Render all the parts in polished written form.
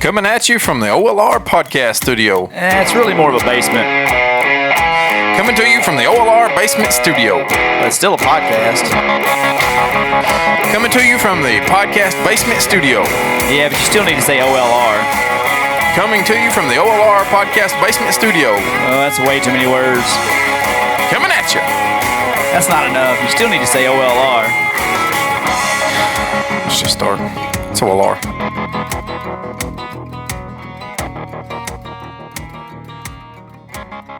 Coming at you from the OLR podcast studio. It's really more of a basement. Coming to you from the OLR basement studio. But it's still a podcast. Coming to you from the podcast basement studio. Yeah, but you still need to say OLR. Coming to you from the OLR podcast basement studio. Oh, that's way too many words. Coming at you. That's not enough. You still need to say OLR. Let's just start. It's OLR.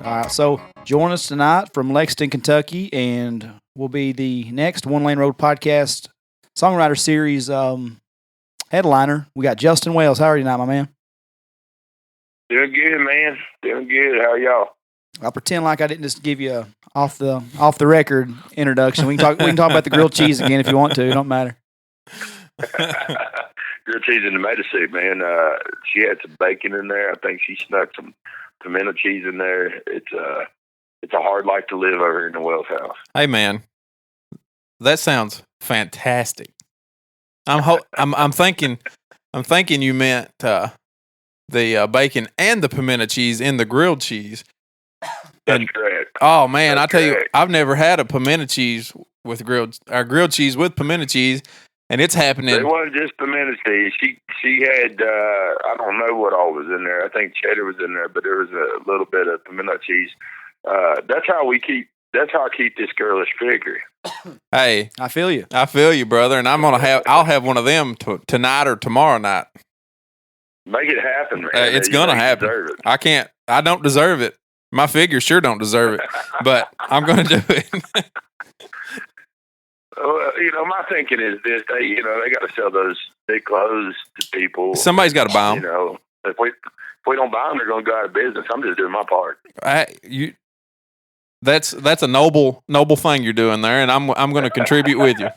All right, so join us tonight from Lexington, Kentucky, and we'll be the next One Lane Road podcast songwriter series headliner. We got Justin Wells. How are you tonight, my man? Doing good, man. Doing good. How are y'all? I'll pretend like I didn't just give you a off the record introduction. We can talk about the grilled cheese again if you want to. It don't matter. Grilled cheese and tomato soup, man. She had some bacon in there. I think she snuck some pimento cheese in there. It's a hard life to live over here in the Wells house. Hey, man, that sounds fantastic. I'm thinking you meant the bacon and the pimento cheese in the grilled cheese. That's correct. Oh man, That's I tell correct. you, I've never had a pimento cheese with grilled cheese with pimento cheese, and it's happening. It wasn't just pimento cheese. She had I don't know what all was in there. I think cheddar was in there, but there was a little bit of pimento cheese. That's how I keep this girlish figure. Hey, I feel you. I feel you, brother, and I'll have one of them tonight or tomorrow night. Make it happen, man. It's gonna happen. Deserve it. I don't deserve it. My figure sure don't deserve it, but I'm gonna do it. Well, my thinking is this: they got to sell those big clothes to people. Somebody's got to buy them. If we don't buy them, they're going to go out of business. I'm just doing my part. That's a noble thing you're doing there, and I'm going to contribute with you.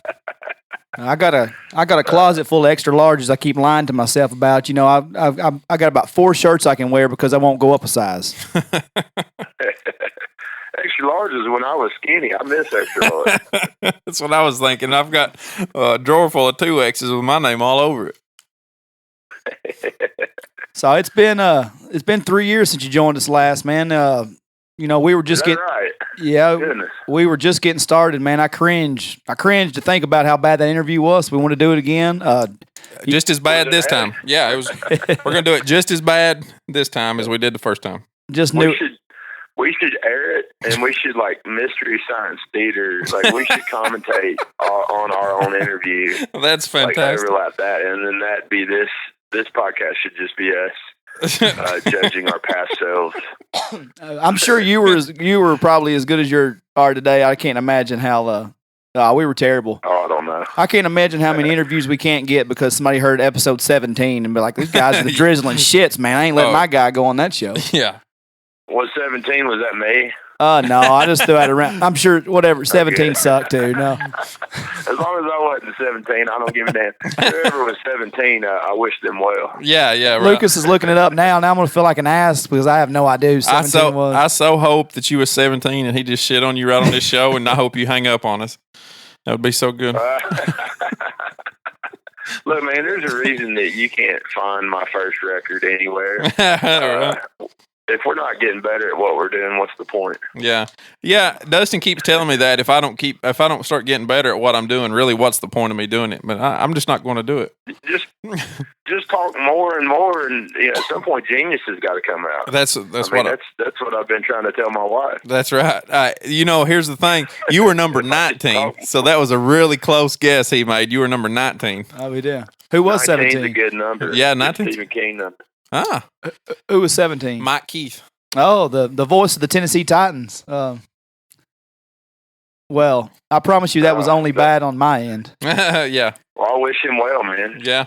I got a closet full of extra larges. I keep lying to myself about. I got about 4 shirts I can wear because I won't go up a size. Extra large is when I was skinny. I miss extra large. That's what I was thinking. I've got a drawer full of 2X's with my name all over it. So it's been 3 years since you joined us last, man. We were just getting right. Yeah, Goodness. we were just getting started, man. I cringe to think about how bad that interview was. We want to do it again. Just as bad this time. Yeah, it was. We're gonna do it just as bad this time as we did the first time. We should air it, and we should Mystery Science Theater. We should commentate on our own interview. That's fantastic. Overlap that, and then that'd be this. This podcast should just be us judging our past selves. I'm sure you were probably as good as you are today. I can't imagine how we were terrible. Oh, I don't know. I can't imagine how many interviews we can't get because somebody heard episode 17 and be like, "These guys are the drizzling shits, man. I ain't letting my guy go on that show." Yeah. Was 17? Was that me? No, I just threw out a round. I'm sure whatever. 17 sucked too. No. As long as I wasn't 17, I don't give a damn. Whoever was 17, I wish them well. Yeah. Right. Lucas is looking it up now. Now I'm going to feel like an ass because I have no idea who 17 was. I so hope that you were 17 and he just shit on you right on this show, and I hope you hang up on us. That would be so good. Look, man, there's a reason that you can't find my first record anywhere. Right. If we're not getting better at what we're doing, what's the point? Yeah. Dustin keeps telling me that if I don't start getting better at what I'm doing, really, what's the point of me doing it? But I'm just not going to do it. Just talk more and more, and at some point, genius has got to come out. That's what I've been trying to tell my wife. That's right. Here's the thing: you were number 19, so that was a really close guess he made. You were number 19. Oh, we did. Who was 17? 19's a good number. Yeah, 19. Stephen King number. Ah, who was 17? Mike Keith. Oh, the voice of the Tennessee Titans. Well, I promise you that was only bad on my end. Yeah. Well, I wish him well, man. Yeah.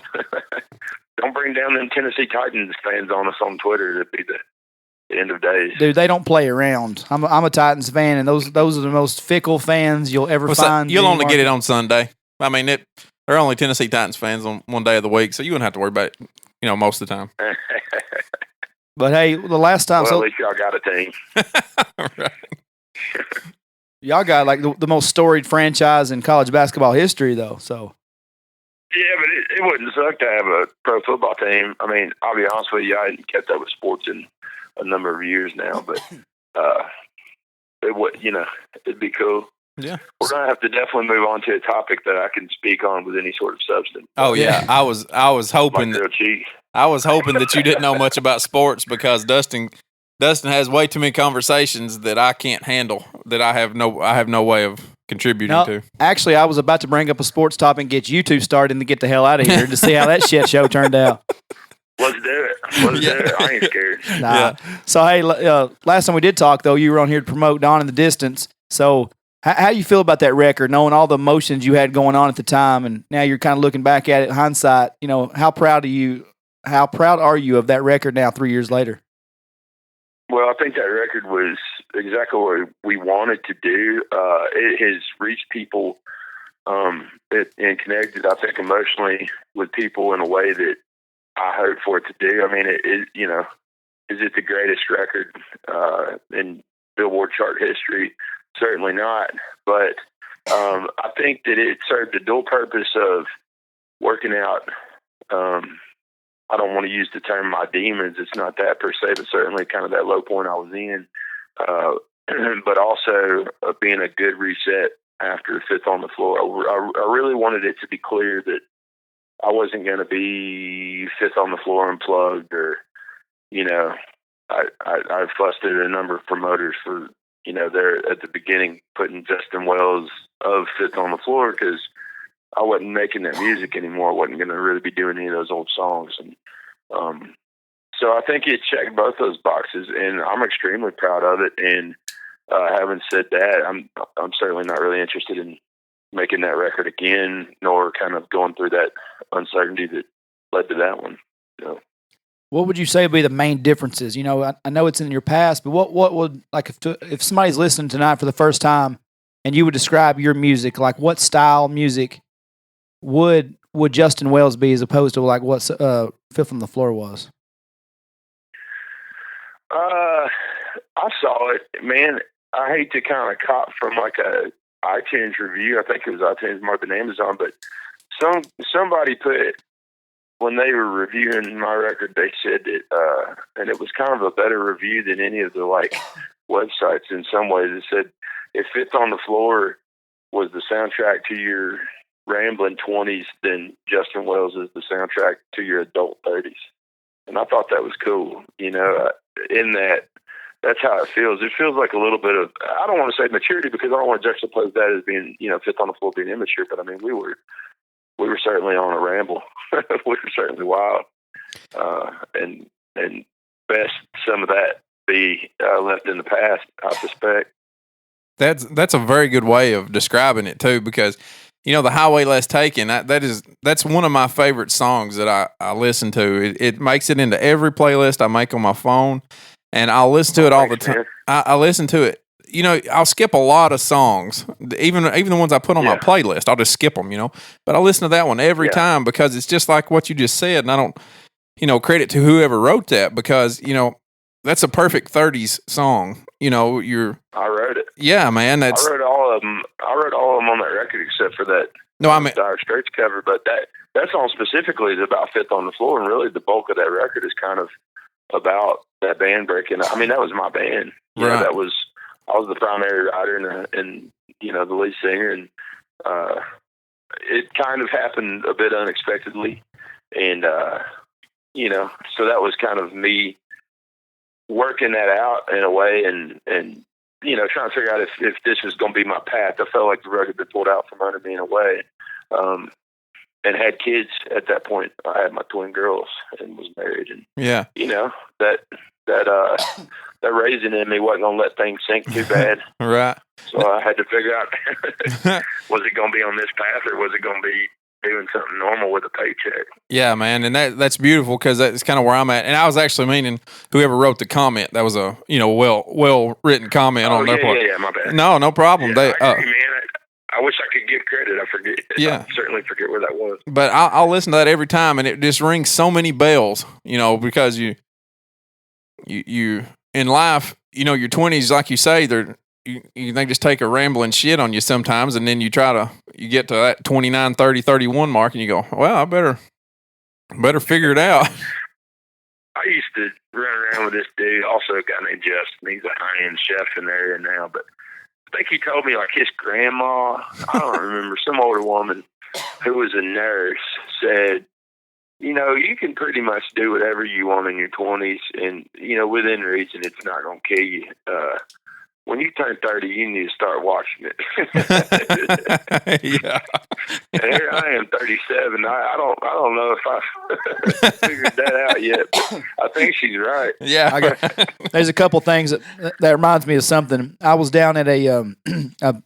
Don't bring down them Tennessee Titans fans on us on Twitter. It'd be the end of days. Dude, they don't play around. I'm a Titans fan, and those are the most fickle fans you'll ever find. You'll only get it on Sunday. I mean, they're only Tennessee Titans fans on one day of the week, so you wouldn't have to worry about it, most of the time. But hey, the last time, well, at least y'all got a team. Right. Y'all got the most storied franchise in college basketball history, though. So Yeah, but it wouldn't suck to have a pro football team. I mean, I'll be honest with you, I hadn't kept up with sports in a number of years now, but it would, it'd be cool. Yeah. We're gonna have to definitely move on to a topic that I can speak on with any sort of substance. Oh yeah, I was hoping Like grilled cheese. I was hoping that you didn't know much about sports because Dustin has way too many conversations that I can't handle. That I have no way of contributing to. Actually, I was about to bring up a sports topic and get you two started and to get the hell out of here to see how that shit show turned out. Let's do it. Let's do it. I ain't scared. Nah. Yeah. So hey, last time we did talk though, you were on here to promote Dawn in the Distance. So how you feel about that record, knowing all the emotions you had going on at the time, and now you're kind of looking back at it, hindsight? How proud are you of that record now, 3 years later? Well, I think that record was exactly what we wanted to do. It has reached people and connected, I think, emotionally with people in a way that I hope for it to do. I mean, is it the greatest record in Billboard chart history? Certainly not. But I think that it served the dual purpose of working out. I don't want to use the term my demons. It's not that per se, but certainly kind of that low point I was in. But also being a good reset after Fifth on the Floor. I really wanted it to be clear that I wasn't going to be Fifth on the Floor unplugged, or, I fussed at a number of promoters for, there at the beginning putting Justin Wells of Fifth on the Floor because I wasn't making that music anymore. I wasn't going to really be doing any of those old songs. And so I think it checked both those boxes, and I'm extremely proud of it. And having said that, I'm certainly not really interested in making that record again, nor kind of going through that uncertainty that led to that one. What would you say would be the main differences? I know it's in your past, but what would, like, if somebody's listening tonight for the first time and you would describe your music, like what style music would Justin Wells be as opposed to like what Fifth on the Floor was? I saw it, man. I hate to kind of cop from like a iTunes review. I think it was iTunes more than Amazon, but somebody put, when they were reviewing my record, they said that, and it was kind of a better review than any of the like websites in some ways. It said, if Fifth on the Floor was the soundtrack to your rambling 20s, then Justin Wells is the soundtrack to your adult 30s. And I thought that was cool, in that that's how it feels. It feels like a little bit of, I don't want to say maturity because I don't want to juxtapose that as being, Fifth on the Floor being immature, but I mean, we were certainly on a ramble. We were certainly wild. And best some of that be left in the past, I suspect. That's a very good way of describing it too, because the Highway Less Taken, that's one of my favorite songs that I listen to. It makes it into every playlist I make on my phone, and I'll listen to it all the time. I listen to it. I'll skip a lot of songs, even the ones I put on my playlist. I'll just skip them, But I listen to that one every time because it's just like what you just said, and I don't, credit to whoever wrote that because that's a perfect 30s song. I wrote it. Yeah, man. I wrote all of them. I wrote all of them on that record except for that. No, I mean Dire Straits cover, but that song specifically is about Fifth on the Floor, and really the bulk of that record is kind of about that band breaking. I mean, that was my band. Right. I was the primary writer and the lead singer, and it kind of happened a bit unexpectedly, and so that was kind of me working that out in a way, and trying to figure out if this was going to be my path. I felt like the rug had been pulled out from under me in a way, and had kids at that point. I had my twin girls and was married, and that raising in me wasn't going to let things sink too bad. Right. So I had to figure out, was it going to be on this path or was it going to be doing something normal with a paycheck? Yeah, man. And that's beautiful because that's kind of where I'm at. And I was actually meaning whoever wrote the comment, that was a, well written comment on their part. Yeah, my bad. No problem. Yeah, I agree, man. I wish I could give credit. I forget. Yeah. I certainly forget where that was. But I'll listen to that every time, and it just rings so many bells, because you in life, your 20s, like you say, they're, they just take a rambling shit on you sometimes, and then you get to that 29, 30, 31 mark, and you go, well, I better figure it out. I used to run around with this dude, also a guy named Justin. He's a high-end chef in the area now, but I think he told me like his grandma, I don't remember, some older woman who was a nurse said, you know, you can pretty much do whatever you want in your 20s, and, you know, within reason, it's not going to kill you. When you turn 30, you need to start watching it. Yeah. And here I am, 37. I don't know if I figured that out yet, but I think she's right. Yeah. There's a couple things that reminds me of something. I was down at a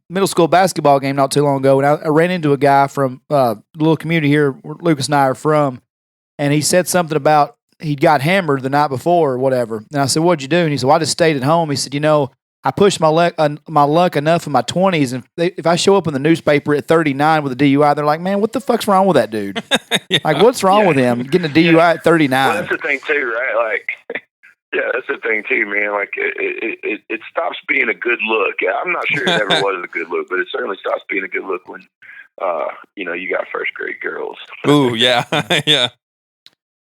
middle school basketball game not too long ago, and I ran into a guy from the little community here where Lucas and I are from, and he said something about he got hammered the night before or whatever. And I said, "What'd you do?" And he said, "Well, I just stayed at home." He said, "You know, I pushed my luck enough in my 20s, and if I show up in the newspaper at 39 with a DUI, they're like, man, what the fuck's wrong with that dude? Yeah. Like, what's wrong with him getting a DUI at 39? Well, that's the thing too, right? Like, yeah, that's the thing too, man. Like, it stops being a good look. I'm not sure it ever was a good look, but it certainly stops being a good look when, you know, you got first grade girls. Ooh, yeah, yeah.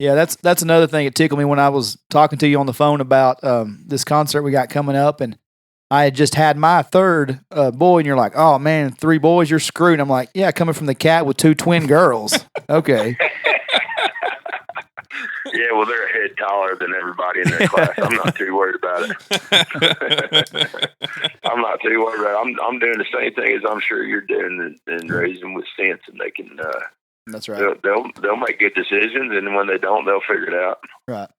Yeah, that's another thing that tickled me when I was talking to you on the phone about this concert we got coming up, and I had just had my third boy, and you're like, oh, man, 3 boys, you're screwed. And I'm like, yeah, coming from the cat with 2 twin girls. Okay. Yeah, well, they're a head taller than everybody in their class. I'm not too worried about it. I'm not too worried about it. I'm doing the same thing as I'm sure you're doing and raising with sense, and they can that's right. They'll make good decisions, and when they don't, they'll figure it out. Right.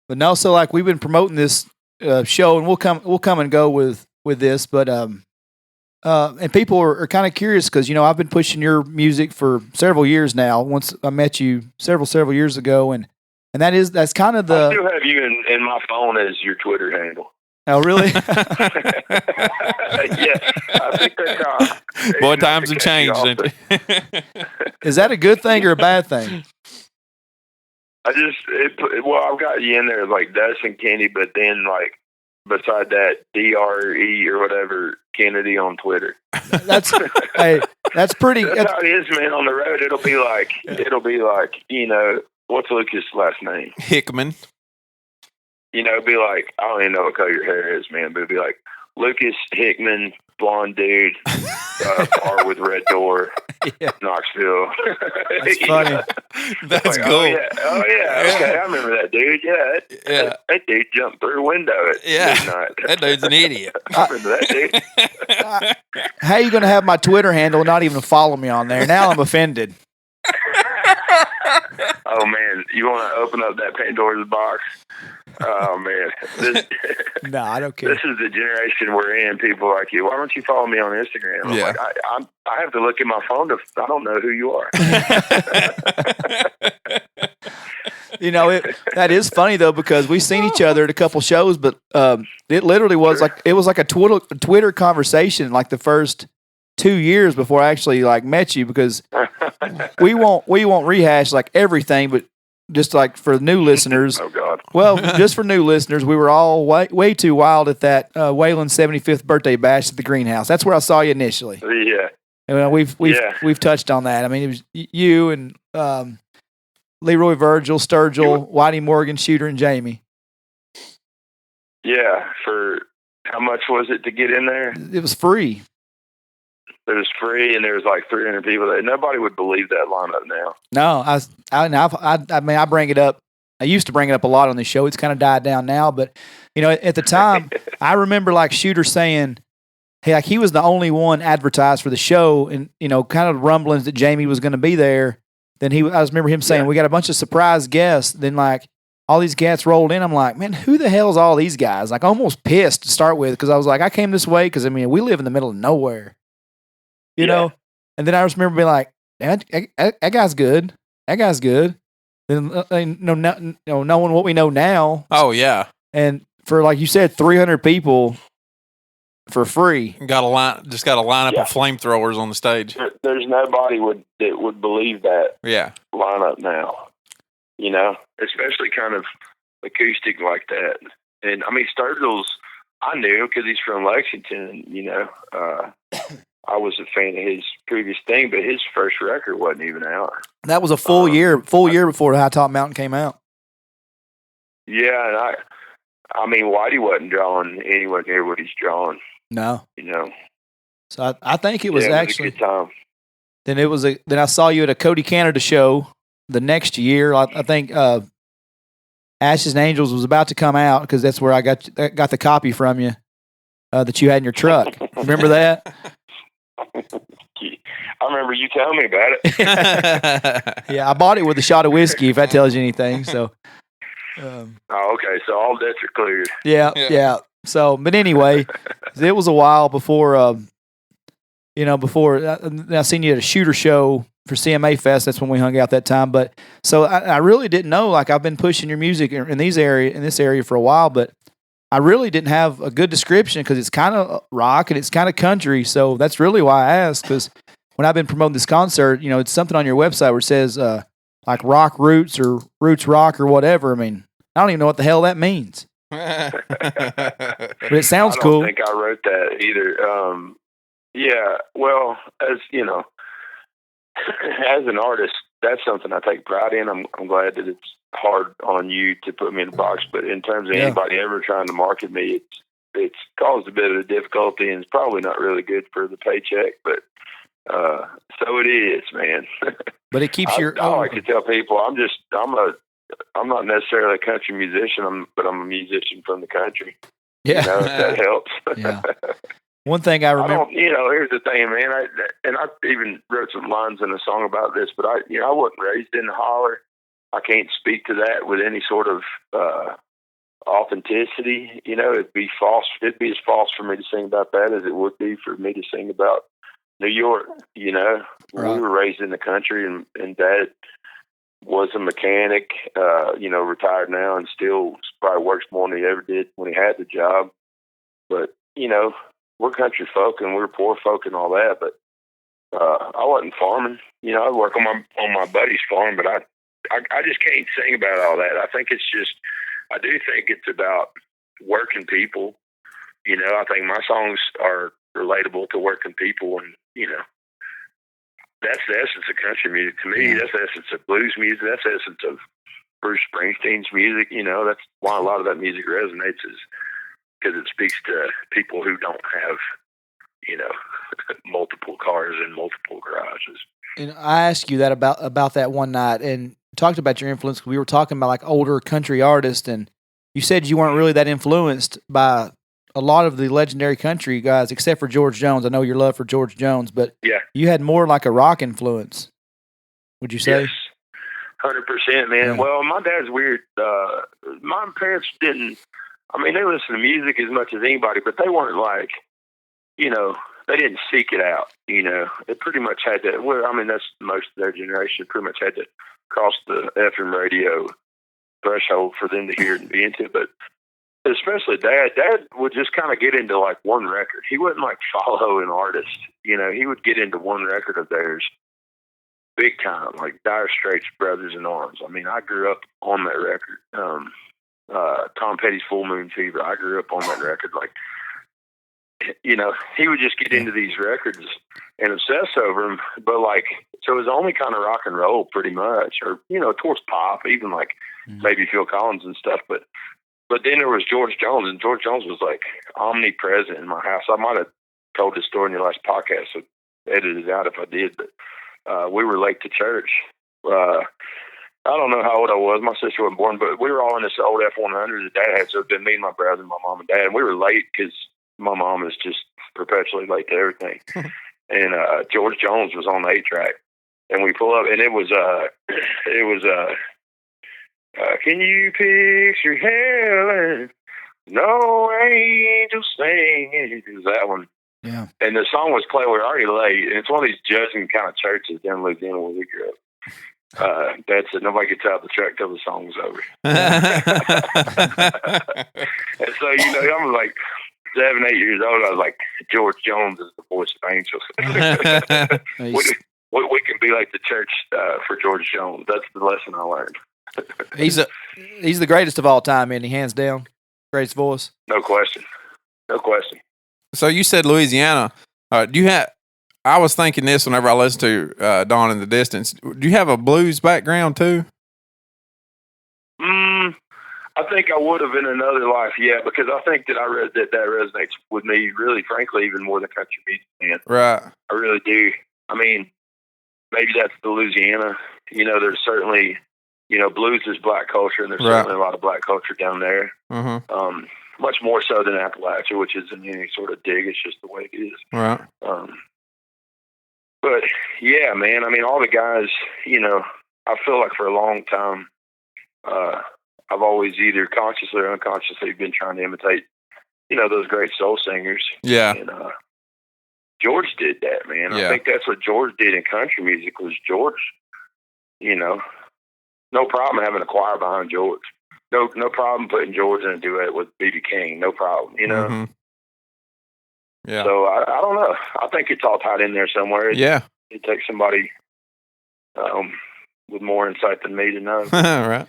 But no, so like we've been promoting this show, and we'll come and go with this, but and people are kind of curious because, you know, I've been pushing your music for several years now. Once I met you several years ago, and that's kind of I still have you in my phone as your Twitter handle. Oh, really? Yeah, I think that's Boy, times have changed. Is that a good thing or a bad thing? I've got you in there as like Dustin Kennedy, but then like beside that, DRE or whatever Kennedy on Twitter. That's pretty. That's how it is, man. On the road, it'll be like, you know, what's Lucas' last name? Hickman. You know, it'd be like, I don't even know what color your hair is, man, but it'd be like Lucas Hickman, blonde dude, bar with red door, Yeah. Knoxville. That's funny. That's like, cool. Oh yeah. Okay, I remember that dude. Yeah, that dude jumped through a window at midnight. That dude's an idiot. I remember that dude. How are you going to have my Twitter handle and not even follow me on there? Now I'm offended. Oh man, you want to open up that Pandora's box? Oh man, No, I don't care. This is the generation we're in. People like you. Why don't you follow me on Instagram? I'm Yeah. like, I have to look at my phone I don't know who you are. You know, that is funny though, because we've seen each other at a couple shows, but it literally was like a Twitter conversation like the first 2 years before I actually like met you, because we won't rehash like everything, but just like for new listeners. Oh God. Well, just for new listeners, we were all way too wild at that Waylon's 75th birthday bash at the greenhouse. That's where I saw you initially. Yeah. And we've touched on that. I mean, it was you and Leroy Virgil, Sturgill, Whitey Morgan, Shooter, and Jamie. Yeah. For how much was it to get in there? It was free. It was free, and there was like 300 people there. Nobody would believe that lineup now. No, I mean, I bring it up. I used to bring it up a lot on the show. It's kind of died down now, but you know, at the time, I remember like Shooter saying, "Hey, like he was the only one advertised for the show," and you know, kind of rumblings that Jamie was going to be there. Then I just remember him saying, "We got a bunch of surprise guests." Then like all these cats rolled in. I'm like, man, who the hell's all these guys? Like almost pissed to start with, because I was like, I came this way because I mean, we live in the middle of nowhere. You know, and then I just remember being like, that guy's good. That guy's good. Then knowing what we know now. Oh yeah. And for like you said, 300 people for free. Got a line of flamethrowers on the stage. There's nobody that would believe that lineup now. You know, especially kind of acoustic like that. And I mean, Sturgill's I knew him because he's from Lexington. I was a fan of his previous thing, but his first record wasn't even out. That was a full year before High Top Mountain came out. Yeah, and I mean, Whitey wasn't drawing anywhere near what he's drawing. No. So I think it was actually a good time. Then I saw you at a Cody Canada show the next year. I think Ashes and Angels was about to come out because that's where I got the copy from you that you had in your truck. Remember that? I remember you telling me about it. Yeah, I bought it with a shot of whiskey, if that tells you anything. So, okay. So all debts are cleared. Yeah. So, but anyway, it was a while before, I seen you at a Shooter show for CMA Fest. That's when we hung out that time. But so I really didn't know. Like, I've been pushing your music in this area for a while, but I really didn't have a good description because it's kind of rock and it's kind of country. So that's really why I asked, because when I've been promoting this concert, it's something on your website where it says like rock roots or roots rock or whatever. I mean, I don't even know what the hell that means. But it sounds cool. I don't think I wrote that either. Yeah, well, as as an artist, that's something I take pride in. I'm glad that it's hard on you to put me in a box, but in terms of anybody ever trying to market me, it's caused a bit of a difficulty, and it's probably not really good for the paycheck, but so it is, man. But it keeps your. I like to tell people I'm not necessarily a country musician, but I'm a musician from the country. Yeah, if that helps. Yeah. One thing I remember. Here's the thing, man. I even wrote some lines in a song about this, but I wasn't raised in the holler. I can't speak to that with any sort of authenticity. It'd be false. It'd be as false for me to sing about that as it would be for me to sing about New York. Right. We were raised in the country, and Dad was a mechanic. Retired now, and still probably works more than he ever did when he had the job. But we're country folk and we're poor folk and all that, but I wasn't farming. I'd work on my buddy's farm, but I just can't sing about all that. I think I do think it's about working people. I think my songs are relatable to working people, and that's the essence of country music to me. Yeah. That's the essence of blues music. That's the essence of Bruce Springsteen's music. That's why a lot of that music resonates, is because it speaks to people who don't have, multiple cars and multiple garages. And I asked you that about that one night, and talked about your influence. We were talking about like older country artists, and you said you weren't really that influenced by a lot of the legendary country guys, except for George Jones. I know your love for George Jones, but yeah, you had more like a rock influence. Would you say? Yes, 100%, man. Yeah. Well, my dad's weird. My parents didn't. I mean, they listen to music as much as anybody, but they weren't like, they didn't seek it out. They pretty much had to. Well, I mean, that's most of their generation. Pretty much had to cross the FM radio threshold for them to hear it and be into it. But especially Dad would just kind of get into like one record. He wouldn't like follow an artist. He would get into one record of theirs big time, like Dire Straits' Brothers in Arms. I mean, I grew up on that record. Tom Petty's Full Moon Fever. I grew up on that record. Like, he would just get into these records and obsess over them. But like, so it was only kind of rock and roll pretty much, or, towards pop, even like maybe Phil Collins and stuff. But then there was George Jones, and George Jones was like omnipresent in my house. I might have told this story in your last podcast, so edit it out if I did. But we were late to church. I don't know how old I was. My sister wasn't born, but we were all in this old F-100 that Dad had. So it'd been me and my brother, my mom and Dad. And we were late because my mom is just perpetually late to everything. And George Jones was on the 8-track. And we pull up, and it was can you picture heaven? No angel singing. It was that one. Yeah. And the song was playing. We were already late. And it's one of these judging kind of churches down in Louisiana where we grew up. Dad said nobody gets out the truck till the song was over. And so, I'm like 7, 8 years old. I was like, George Jones is the voice of angels. we can be like the church for George Jones. That's the lesson I learned. He's the greatest of all time, isn't he? Hands down, greatest voice. No question. No question. So you said Louisiana. Do you have? I was thinking this whenever I listened to Dawn in the Distance. Do you have a blues background too? I think I would have in another life, yeah, because I think that that resonates with me, really, frankly, even more than country music, man. Right. I really do. I mean, maybe that's the Louisiana. There's certainly, blues is black culture, and there's certainly a lot of black culture down there. Mm-hmm. Much more so than Appalachia, which isn't any sort of dig. It's just the way it is. Right. But yeah, man. I mean, all the guys. I feel like for a long time, I've always either consciously or unconsciously been trying to imitate, those great soul singers. Yeah. And George did that, man. Yeah. I think that's what George did in country music. Was George, no problem having a choir behind George. No problem putting George in a duet with B.B. King. No problem, Mm-hmm. Yeah. So I don't know. I think it's all tied in there somewhere. Yeah. It takes somebody with more insight than me to know. Right.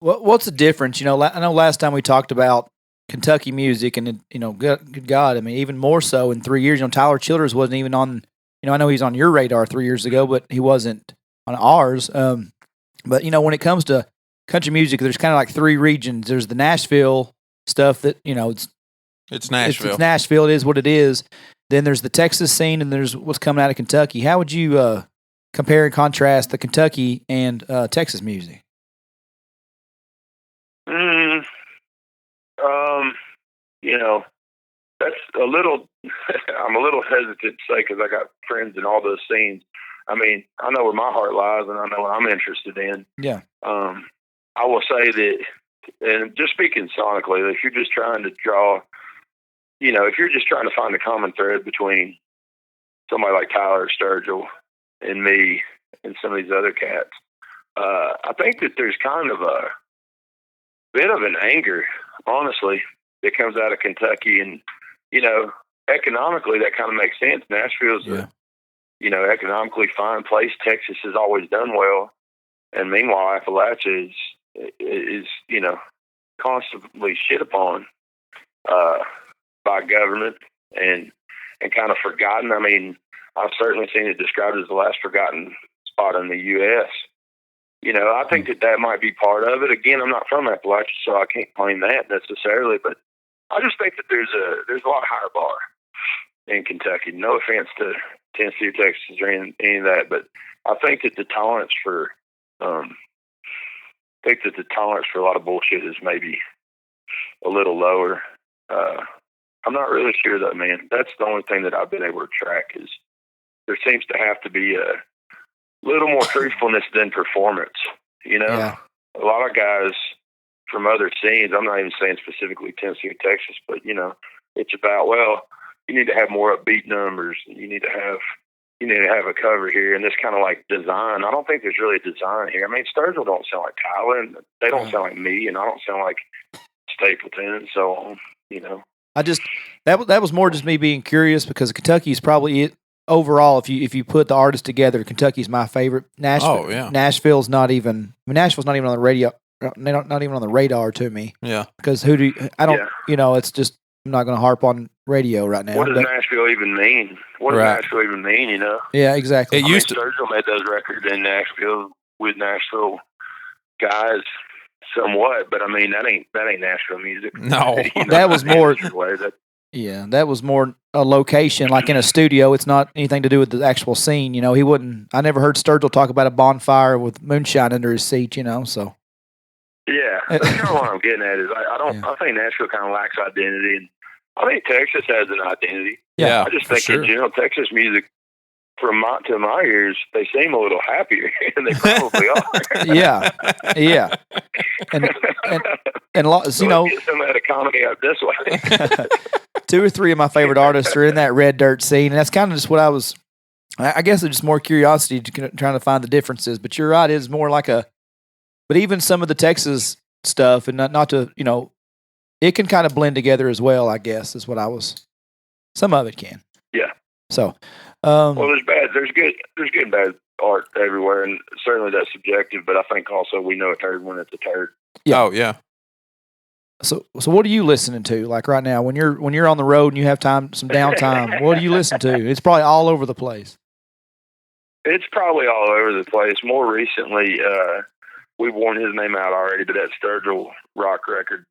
What's the difference? I know last time we talked about Kentucky music, and good God, I mean, even more so in 3 years. Tyler Childers wasn't even on. I know he's on your radar 3 years ago, but he wasn't on ours. But when it comes to country music, there's kind of like three regions. There's the Nashville stuff that it's Nashville. It's Nashville. It is what it is. Then there's the Texas scene, and there's what's coming out of Kentucky. How would you compare and contrast the Kentucky and Texas music? That's a little. I'm a little hesitant to say because I got friends in all those scenes. I mean, I know where my heart lies, and I know what I'm interested in. Yeah. I will say that, and just speaking sonically, if you're just trying to draw, if you're just trying to find a common thread between somebody like Tyler Sturgill and me and some of these other cats, I think that there's kind of a bit of an anger, honestly, that comes out of Kentucky. And, economically, that kind of makes sense. Nashville's a economically fine place. Texas has always done well. And meanwhile, Appalachia is constantly shit upon by government and kind of forgotten. I mean, I've certainly seen it described as the last forgotten spot in the U.S. I think that might be part of it. Again, I'm not from Appalachia, so I can't claim that necessarily, but I just think that there's a lot higher bar in Kentucky. No offense to Tennessee or Texas or any of that, but I think that the tolerance for a lot of bullshit is maybe a little lower. I'm not really sure though, man. That's the only thing that I've been able to track is there seems to have to be a little more truthfulness than performance. Yeah. A lot of guys from other scenes, I'm not even saying specifically Tennessee or Texas, but it's about, well, you need to have more upbeat numbers. You need to have a cover here, and this kind of like design. I don't think there's really a design here. I mean, Sturgill don't sound like Tyler, and they don't sound like me, and I don't sound like Stapleton, and so on. I just that was more just me being curious because Kentucky's probably it overall. If you put the artists together, Kentucky's my favorite. Nashville's not even. I mean, Nashville's not even on the radio. Not even on the radar to me. Yeah. Because I don't. It's just I'm not going to harp on radio right now. What does Nashville even mean? What does Nashville even mean? Yeah, exactly. Sturgill made those records in Nashville with Nashville guys, somewhat, but I mean that ain't Nashville music. No, that was more. That was more a location, like in a studio. It's not anything to do with the actual scene. He wouldn't. I never heard Sturgill talk about a bonfire with moonshine under his seat. So. Yeah, that's kind of what I'm getting at. Is I think Nashville kind of lacks identity, and I think Texas has an identity. Yeah, I just think in general Texas music, to my ears, they seem a little happier, and they probably are. yeah, and so get some of that economy out this way. 2 or 3 of my favorite artists are in that red dirt scene, and that's kind of just what I was. I guess it's just more curiosity trying to find the differences. But you're right; it's more like a. But even some of the Texas stuff, and not to, it can kind of blend together as well, I guess, is what I was. Some of it can. Yeah. So. Well, there's good and bad art everywhere, and certainly that's subjective, but I think also we know a turd when it's a turd. Yeah. Oh, yeah. So what are you listening to like right now when you're on the road and you have some downtime? What do you listen to? It's probably all over the place. It's probably all over the place. More recently, we've worn his name out already, but that Sturgill rock record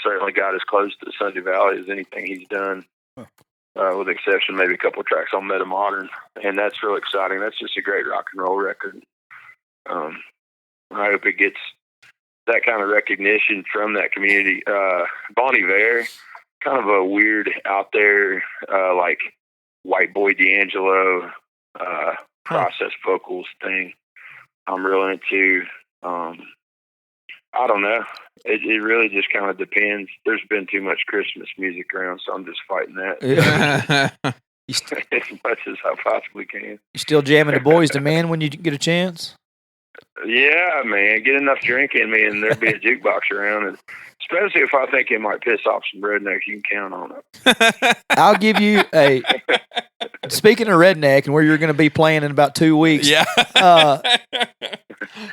certainly got as close to Sunday Valley as anything he's done, with the exception of maybe a couple of tracks on Meta Modern, and that's real exciting. That's just a great rock and roll record. I hope it gets that kind of recognition from that community. Bon Iver, kind of a weird out there, like white boy D'Angelo, process vocals thing I'm real into. I don't know. It really just kind of depends. There's been too much Christmas music around, so I'm just fighting that as much as I possibly can. You still jamming the Boys to Men when you get a chance? Yeah, man. Get enough drink in me and there'd be a jukebox around, and especially if I think it might piss off some rednecks, you can count on it. I'll give you a. Speaking of redneck and where you're going to be playing in about 2 weeks, Yeah.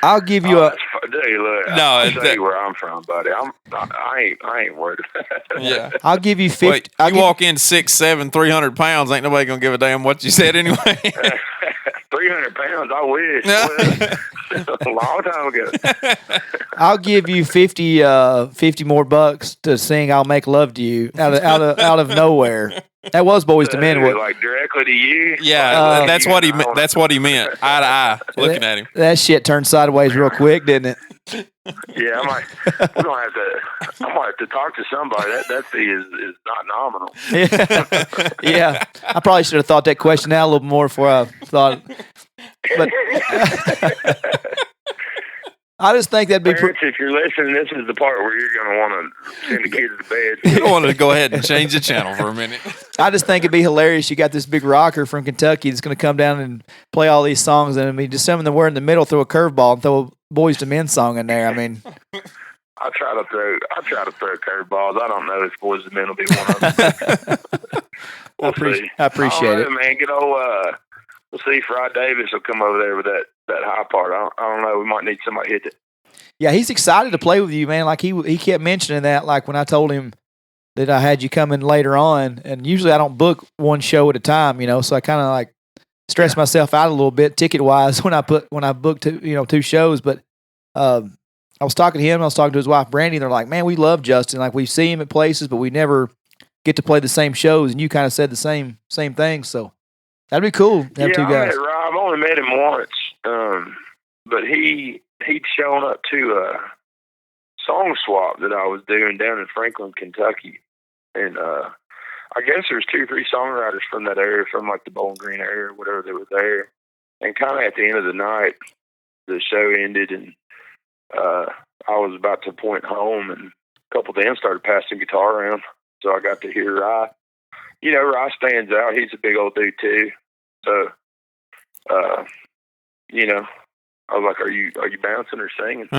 I'll give you Dude, look, No, I'll tell you where I'm from, buddy. I ain't worried about that. Yeah. I'll give you 50. Wait, you walk in 6'7", 300 pounds, ain't nobody gonna give a damn what you said anyway. 300 pounds, I wish. Well, a long time ago. I'll give you 50 more bucks to sing "I'll Make Love to You" out of nowhere. That was Boys to Men. Like directly to you. Yeah, that's what he meant. That's what he meant. Eye to eye, looking at him. That shit turned sideways real quick, didn't it? Yeah, I'm gonna have to talk to somebody. That fee is not nominal. Yeah. I probably should have thought that question out a little more before I thought. But I just think that'd be. Parents, if you're listening, this is the part where you're gonna want to send the kids to bed. You want to go ahead and change the channel for a minute. I just think it'd be hilarious. You got this big rocker from Kentucky that's going to come down and play all these songs, and I mean, just some of them were in the middle, throw a curveball and throw a Boys to Men song in there. I mean, I try to throw curveballs. I don't know if Boys to Men will be one of them. I appreciate it, man. Good old. We'll see. Fry Davis will come over there with that high part. I don't know. We might need somebody to hit it. Yeah, he's excited to play with you, man. Like he kept mentioning that. Like when I told him that I had you coming later on, and usually I don't book one show at a time, so I kind of like stress myself out a little bit ticket wise when I booked two shows. But I was talking to him. I was talking to his wife Brandy. And they're like, man, we love Justin. Like we see him at places, but we never get to play the same shows. And you kind of said the same thing. So that'd be cool to have two guys. I've only met him once, but he'd shown up to a song swap that I was doing down in Franklin, Kentucky, and I guess there's 2 or 3 songwriters from that area, from like the Bowling Green area or whatever, that were there. And kind of at the end of the night, the show ended, and I was about to point home, and a couple of them started passing guitar around, so I got to hear Rye. Rye stands out. He's a big old dude too. So, I was like, "Are you bouncing or singing?"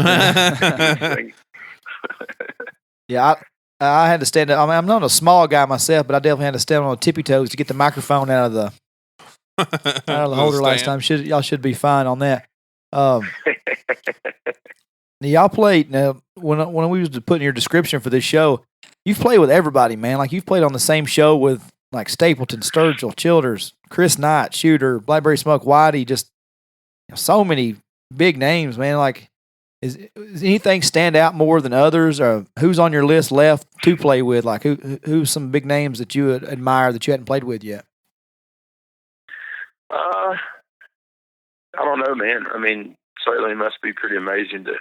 Yeah, I had to stand up. I mean, I'm not a small guy myself, but I definitely had to stand on tippy toes to get the microphone out of the holder last time. Y'all should be fine on that. Y'all played now when we was putting your description for this show. You've played with everybody, man. Like you've played on the same show with like Stapleton, Sturgill, Childers, Chris Knight, Shooter, Blackberry Smoke, Whitey. Just so many big names, man. Like, is anything stand out more than others, or who's on your list left to play with? Like, who's some big names that you would admire that you hadn't played with yet? I don't know, man. I mean, certainly it must be pretty amazing to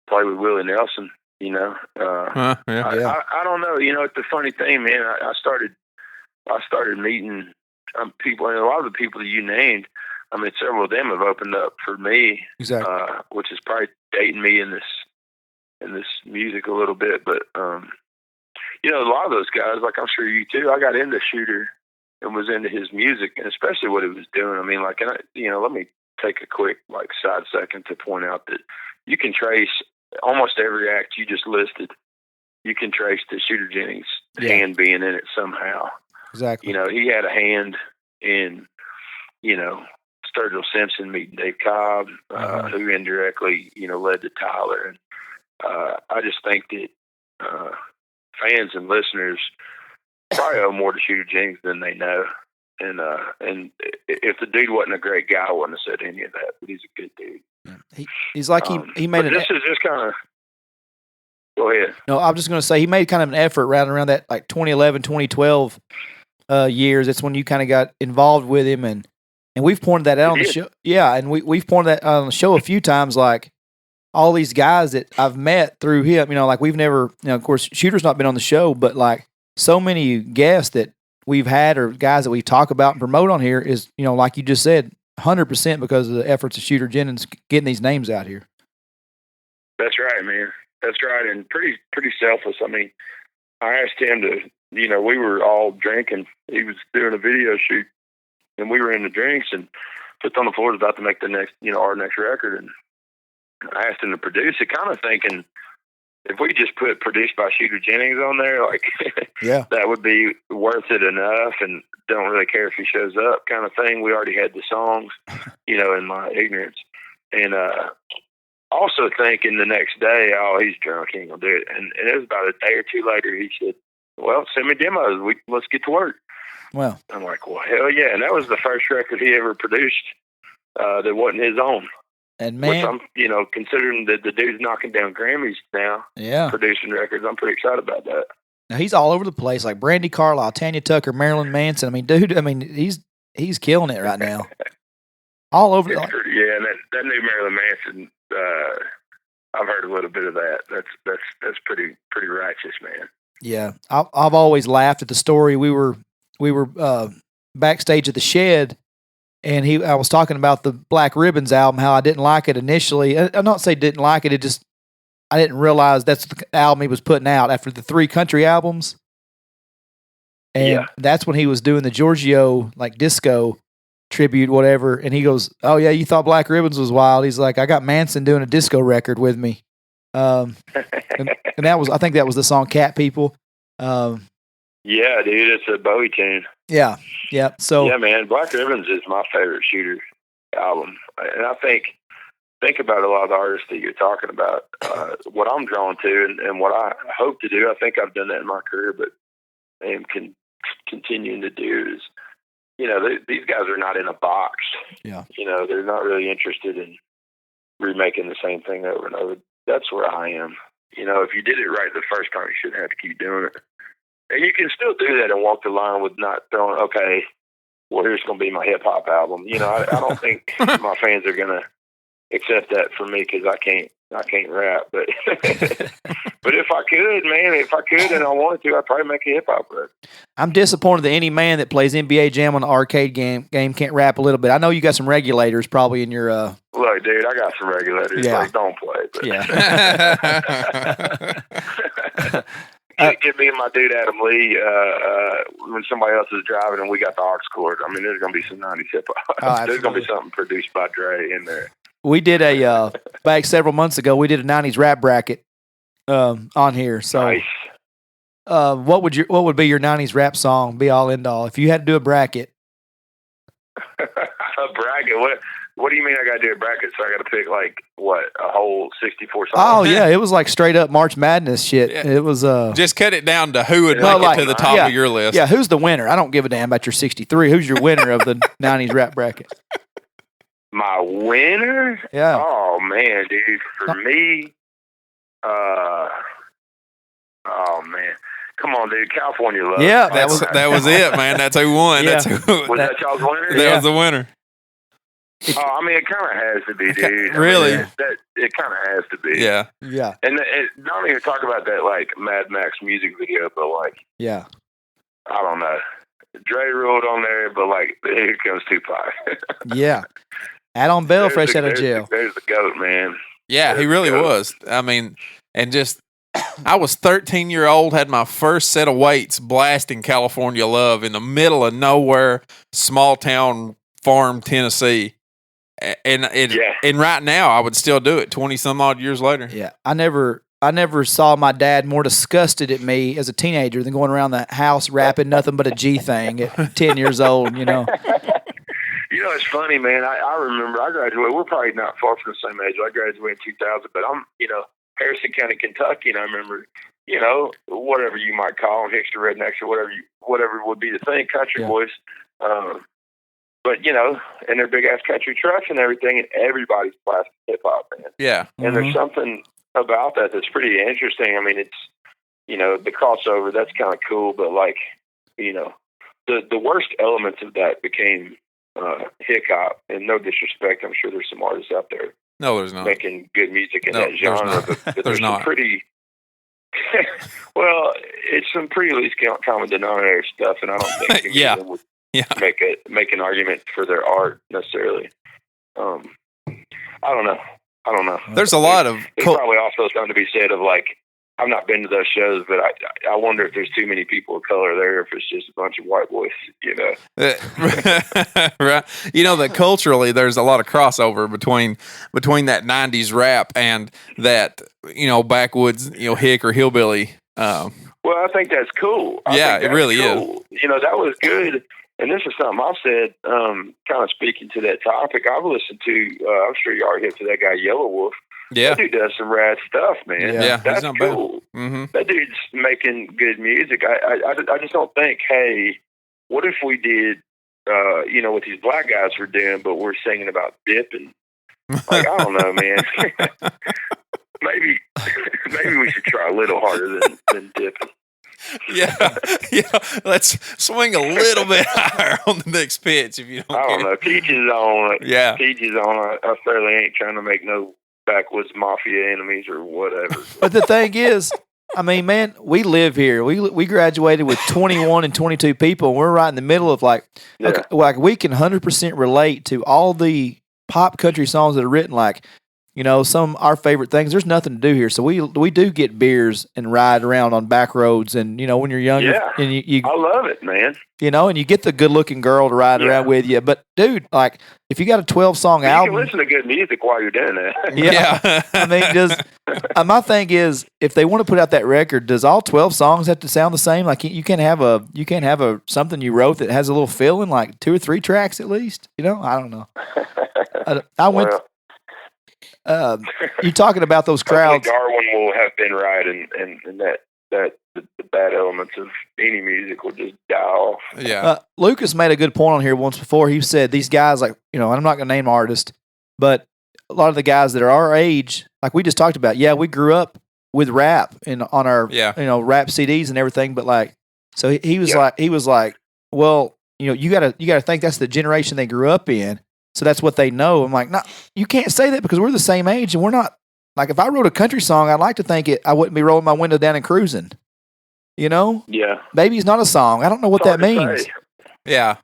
play with Willie Nelson. Yeah. I don't know. It's the funny thing, man. I started meeting people, and a lot of the people that you named, I mean, several of them have opened up for me, exactly, which is probably dating me in this music a little bit. But a lot of those guys, like I'm sure you too, I got into Shooter and was into his music, and especially what he was doing. I mean, like, let me take a quick side second to point out that you can trace almost every act you just listed. You can trace the Shooter Jennings hand being in it somehow. Exactly. He had a hand in, Sturgill Simpson meeting Dave Cobb, who indirectly, led to Tyler. And I just think that fans and listeners probably owe more to Shooter Jennings than they know. And if the dude wasn't a great guy, I wouldn't have said any of that. But he's a good dude. Yeah. He's like he made this is just kind of. Go ahead. No, I'm just going to say he made kind of an effort around that like 2011, 2012 years. That's when you kind of got involved with him, and we've pointed that out on the show. Yeah, and we've pointed that out on the show a few times. Like all these guys that I've met through him, like we've never, of course, Shooter's not been on the show, but like so many guests that we've had or guys that we talk about and promote on here is, like you just said, 100% because of the efforts of Shooter Jennings getting these names out here. That's right, man. That's right, and pretty selfless. I mean, I asked him to, we were all drinking. He was doing a video shoot, and we were in the drinks, and Put on the Floor is about to make the next, our next record, and I asked him to produce it, kind of thinking if we just put produced by Shooter Jennings on there, like, yeah, that would be worth it enough, and don't really care if he shows up, kind of thing. We already had the songs, in my ignorance, and also thinking the next day, oh, he's drunk, he ain't gonna do it. And it was about a day or two later, he said, well, send me demos. Let's get to work. Well, I'm like, well, hell yeah. And that was the first record he ever produced that wasn't his own. And man, which I'm, considering that the dude's knocking down Grammys now, yeah, producing records, I'm pretty excited about that. Now he's all over the place, like Brandy Carlisle, Tanya Tucker, Marilyn Manson. I mean, dude, he's killing it right now. All over. Yeah, and that new Marilyn Manson, I've heard a little bit of that. That's pretty righteous, man. Yeah, I've always laughed at the story. We were backstage at the Shed, and I was talking about the Black Ribbons album, how I didn't like it initially. I'm not saying didn't like it. It just I didn't realize that's the album he was putting out after the 3 country albums. And that's when he was doing the Giorgio like disco tribute, whatever. And he goes, "Oh yeah, you thought Black Ribbons was wild?" He's like, "I got Manson doing a disco record with me." And I think that was the song "Cat People." Yeah, dude, it's a Bowie tune. Yeah. So yeah, man, Black Ribbons is my favorite Shooter album, and I think about a lot of the artists that you're talking about. What I'm drawn to, and what I hope to do. I think I've done that in my career, but I am continuing to do is, these guys are not in a box. Yeah. They're not really interested in remaking the same thing over and over. That's where I am. If you did it right the first time, you shouldn't have to keep doing it. And you can still do that and walk the line with not throwing, okay, well, here's going to be my hip-hop album. I don't think my fans are going to accept that from me because I can't rap. But but if I could and I wanted to, I'd probably make a hip-hop record. I'm disappointed that any man that plays NBA Jam on the arcade game can't rap a little bit. I know you got some regulators probably in your Look, dude, I got some regulators. Yeah. Like, don't play. But. Yeah. Get me and my dude Adam Lee when somebody else is driving and we got the aux cord. I mean, there's going to be some 90s hip-hop. There's going to be something produced by Dre in there. We did back several months ago, we did a 90s rap bracket on here. So nice. What would be your 90s rap song, be all end all, if you had to do a bracket? A bracket? What do you mean I got to do a bracket? So I got to pick a whole 64 songs? Oh yeah, it was like straight up March Madness shit. Yeah. It was just cut it down to who would make it to the top of your list. Yeah, who's the winner? I don't give a damn about your 63. Who's your winner of the 90s rap bracket? My winner? Yeah. Oh man, dude. For me, oh man. Come on, dude. California Love. Yeah, that was it, man. That's who won. Yeah. Was that y'all's winner? That was the winner. Oh, I mean, it kind of has to be, dude. Really? It kind of has to be. Yeah. Yeah. And don't even talk about that, Mad Max music video, but, yeah. I don't know. Dre ruled on there, but, here comes Tupac. Yeah. Adam Bell, fresh out of jail. There's the GOAT, man. Yeah, he really was. I mean, and just, I was 13-year-old, had my first set of weights blasting California Love in the middle of nowhere, small town farm, Tennessee. And right now, I would still do it 20 some odd years later. Yeah, I never saw my dad more disgusted at me as a teenager than going around the house rapping nothing but a G thing at 10 years old. It's funny, man. I remember I graduated. We're probably not far from the same age. I graduated in 2000, but I'm Harrison County, Kentucky, and I remember whatever you might call them, hipster rednecks or whatever would be the thing, country boys. But and they're big ass country trucks and everything, and everybody's plastic hip hop, man. Yeah. And there's something about that that's pretty interesting. I mean, it's the crossover, that's kind of cool, but like the worst elements of that became hip hop. And no disrespect, I'm sure there's some artists out there. No, there's not making good music in that genre, but there's not. Some pretty. Well, it's some pretty least common denominator stuff, and I don't think any of them would make an argument for their art necessarily. I don't know. There's a lot of. There's probably also something to be said of like, I've not been to those shows, but I wonder if there's too many people of color there, if it's just a bunch of white boys, Right. That culturally there's a lot of crossover between that 90s rap and that, backwoods, hick or hillbilly. Well, I think that's cool. It really cool. is. That was good. And this is something I've said, kind of speaking to that topic. I've listened to, I'm sure you already hip to that guy, Yellow Wolf. Yeah. That dude does some rad stuff, man. Yeah, that's not cool. Bad. Mm-hmm. That dude's making good music. I just don't think, hey, what if we did, what these black guys were doing, but we're singing about dipping? Like, I don't know, man. maybe we should try a little harder than dipping. Yeah. Let's swing a little bit higher on the next pitch if you don't. I don't know. Teach his own. Yeah. Teach his own. I certainly ain't trying to make no backwoods mafia enemies or whatever. But the thing is, I mean, man, we live here. We graduated with 21 and 22 people, and we're right in the middle of like we can 100% relate to all the pop country songs that are written like, some of our favorite things. There's nothing to do here. So we do get beers and ride around on back roads and, when you're younger. Yeah, and you I love it, man. And you get the good-looking girl to ride around with you. But, dude, like, if you got a 12-song album. You can listen to good music while you're doing that. Yeah. I mean, my thing is, if they want to put out that record, does all 12 songs have to sound the same? Like, you can't have a something you wrote that has a little feeling, like 2 or 3 tracks at least? I don't know. I went. You're talking about those crowds. Darwin will have been right, and that the bad elements of any music will just die off. Yeah. Lucas made a good point on here once before. He said these guys, like, I'm not going to name artists, but a lot of the guys that are our age, like we just talked about, we grew up with rap and on our rap CDs and everything. But like, so he was like, well, you gotta think that's the generation they grew up in. So that's what they know. I'm like, no, you can't say that because we're the same age and we're not. Like, if I wrote a country song, I'd like to think I wouldn't be rolling my window down and cruising. Yeah. Baby's not a song. I don't know what that means. Say. Yeah.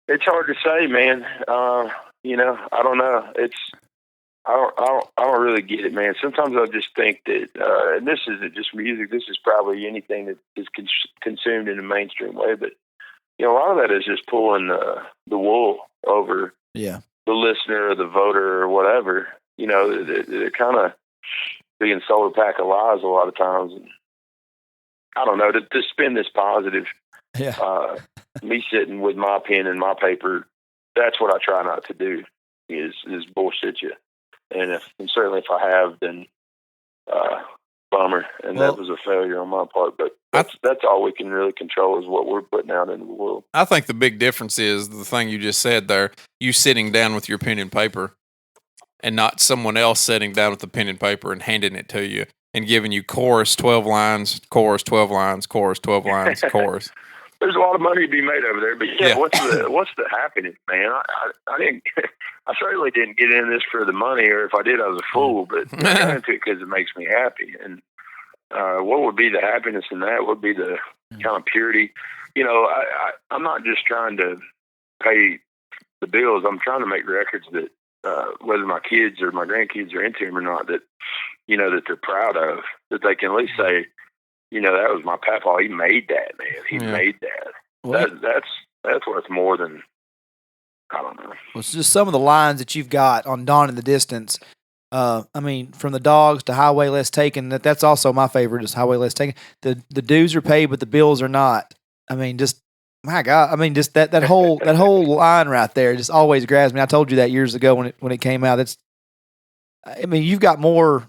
It's hard to say, man. I don't know. I don't really get it, man. Sometimes I just think that, and this isn't just music. This is probably anything that is consumed in a mainstream way. But a lot of that is just pulling the wool over the listener or the voter or whatever. They're kind of being sold a pack of lies a lot of times. And I don't know, to spin this positive. Yeah. Me sitting with my pen and my paper, that's what I try not to do. Is bullshit you. And certainly if I have, then bummer. And that was a failure on my part. But that's all we can really control is what we're putting out into the world. I think the big difference is the thing you just said there, you sitting down with your pen and paper and not someone else sitting down with the pen and paper and handing it to you and giving you chorus 12 lines, chorus 12 lines, chorus 12 lines, chorus. There's a lot of money to be made over there, but what's the happiness, man? I didn't. I certainly didn't get in this for the money, or if I did, I was a fool. But I got into it because it makes me happy. And what would be the happiness in that? Would be the kind of purity. I'm not just trying to pay the bills. I'm trying to make records that, whether my kids or my grandkids are into them or not, that that they're proud of, that they can at least say, that was my papa. He made that, man. He made that. Well, that's worth more than, I don't know. Well, it's just some of the lines that you've got on Dawn in the Distance. I mean, from the Dogs to Highway Less Taken. That's also my favorite, is Highway Less Taken. The dues are paid, but the bills are not. I mean, just, my God. I mean, just that whole line right there just always grabs me. I told you that years ago when it came out. I mean, you've got more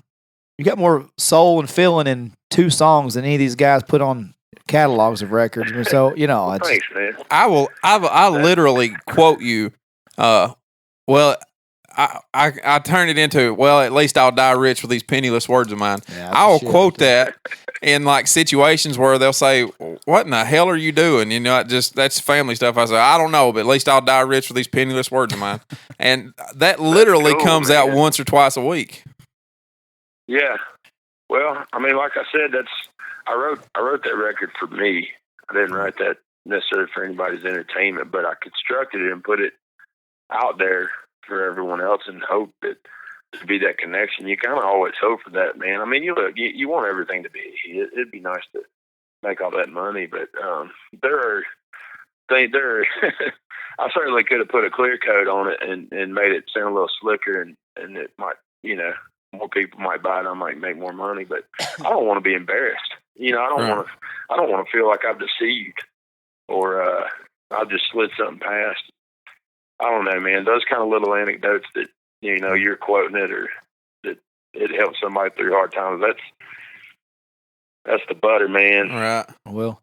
more soul and feeling in 2 songs than any of these guys put on catalogs of records. I mean, so it's Thanks, man. I literally quote you. Well, I turn it into, well, at least I'll die rich with these penniless words of mine. Yeah, I'll quote that in like situations where they'll say, "What in the hell are you doing?" You know, that's family stuff. I say, "I don't know, but at least I'll die rich with these penniless words of mine," and that literally comes out once or twice a week. Yeah. Well, I mean, like I said, I wrote that record for me. I didn't write that necessarily for anybody's entertainment, but I constructed it and put it out there for everyone else and hope that to be that connection. You kind of always hope for that, man. I mean, you want everything to be. It'd be nice to make all that money, but there are I certainly could have put a clear coat on it and made it sound a little slicker, and it might, more people might buy it. I might make more money, but I don't want to be embarrassed. I don't want to feel like I've deceived or I've just slid something past. I don't know, man. Those kind of little anecdotes that you're quoting it, or that it helps somebody through hard times. That's the butter, man. Right. Well,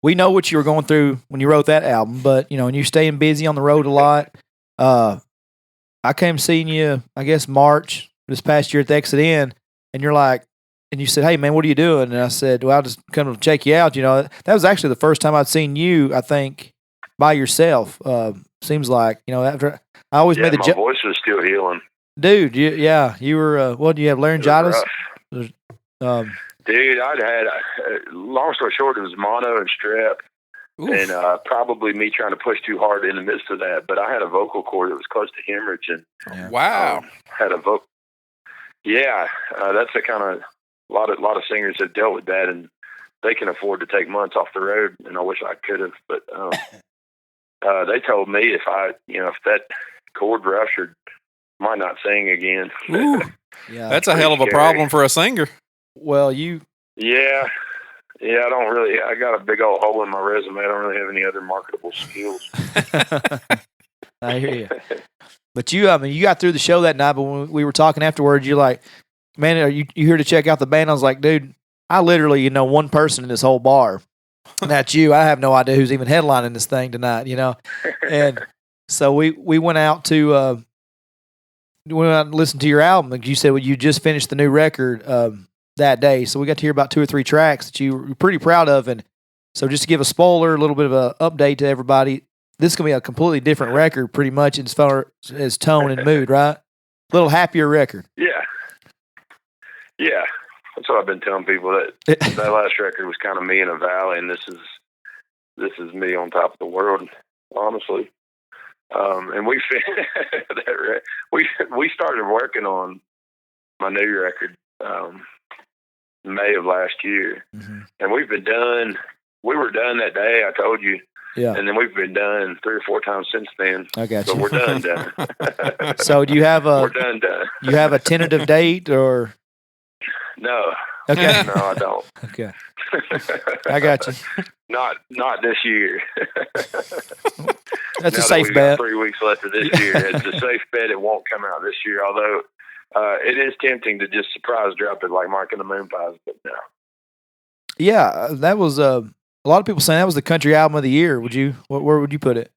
we know what you were going through when you wrote that album, but and you're staying busy on the road a lot. I came seeing you, I guess March this past year at the Exit Inn, and you're like, and you said, "Hey man, what are you doing?" And I said, "Well, I'll just come to check you out." That was actually the first time I'd seen you, I think, by yourself. Seems like after I always made the my voice was still healing, dude. You were what? Do you have laryngitis? Dude, I'd had long story short, it was mono and strep. Oof. And probably me trying to push too hard in the midst of that. But I had a vocal cord that was close to hemorrhage, and wow, had a vocal. Yeah, that's the kind of a lot of singers have dealt with that, and they can afford to take months off the road. And I wish I could have, but they told me if that cord ruptured, I might not sing again. Yeah, that's a hell of a problem for a singer. Well, Yeah, I don't really. I got a big old hole in my resume. I don't really have any other marketable skills. I hear you. But you got through the show that night. But when we were talking afterwards, you're like, "Man, are you here to check out the band?" I was like, "Dude, I literally one person in this whole bar. And that's you. I have no idea who's even headlining this thing tonight." And so we went out to listen to your album. Like you said, you just finished the new record that day. So we got to hear about 2 or 3 tracks that you were pretty proud of. And so just to give a spoiler, a little bit of an update to everybody, this is going to be a completely different record pretty much as far as tone and mood, right? A little happier record. Yeah. That's what I've been telling people, that last record was kind of me in a valley, and this is me on top of the world, honestly. And we started working on my new record May of last year, and we've been done. We were done that day, I told you. Yeah. And then we've been done 3 or 4 times since then. I got you. So we're done. So do you have we're done. You have a tentative date or? No. Okay. No, I don't. Okay. I got you. Not this year. That's a safe Got bet. 3 weeks left of this year. It's a safe bet it won't come out this year, although it is tempting to just surprise drop it like Mark and the Moon Pies, but no. Yeah, that was a lot of people saying that was the country album of the year. Where would you put it?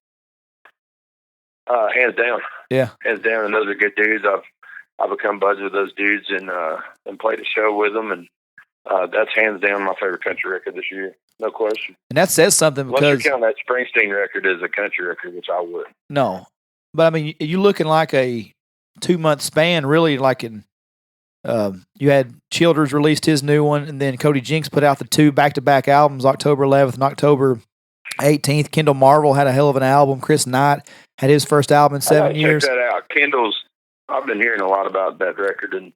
Hands down. Yeah. Hands down, and those are good dudes. I've become buds with those dudes and played a show with them, and that's hands down my favorite country record this year, no question. And that says something because unless you count that Springsteen record as a country record, which I would. No, but I mean, you looking like a 2-month span, really. Like you had Childers released his new one, and then Cody Jinks put out the 2 back-to-back albums, October 11th and October 18th. Kendall Marvel had a hell of an album. Chris Knight had his first album in 7 years. Check that out. Kendall's. I've been hearing a lot about that record, and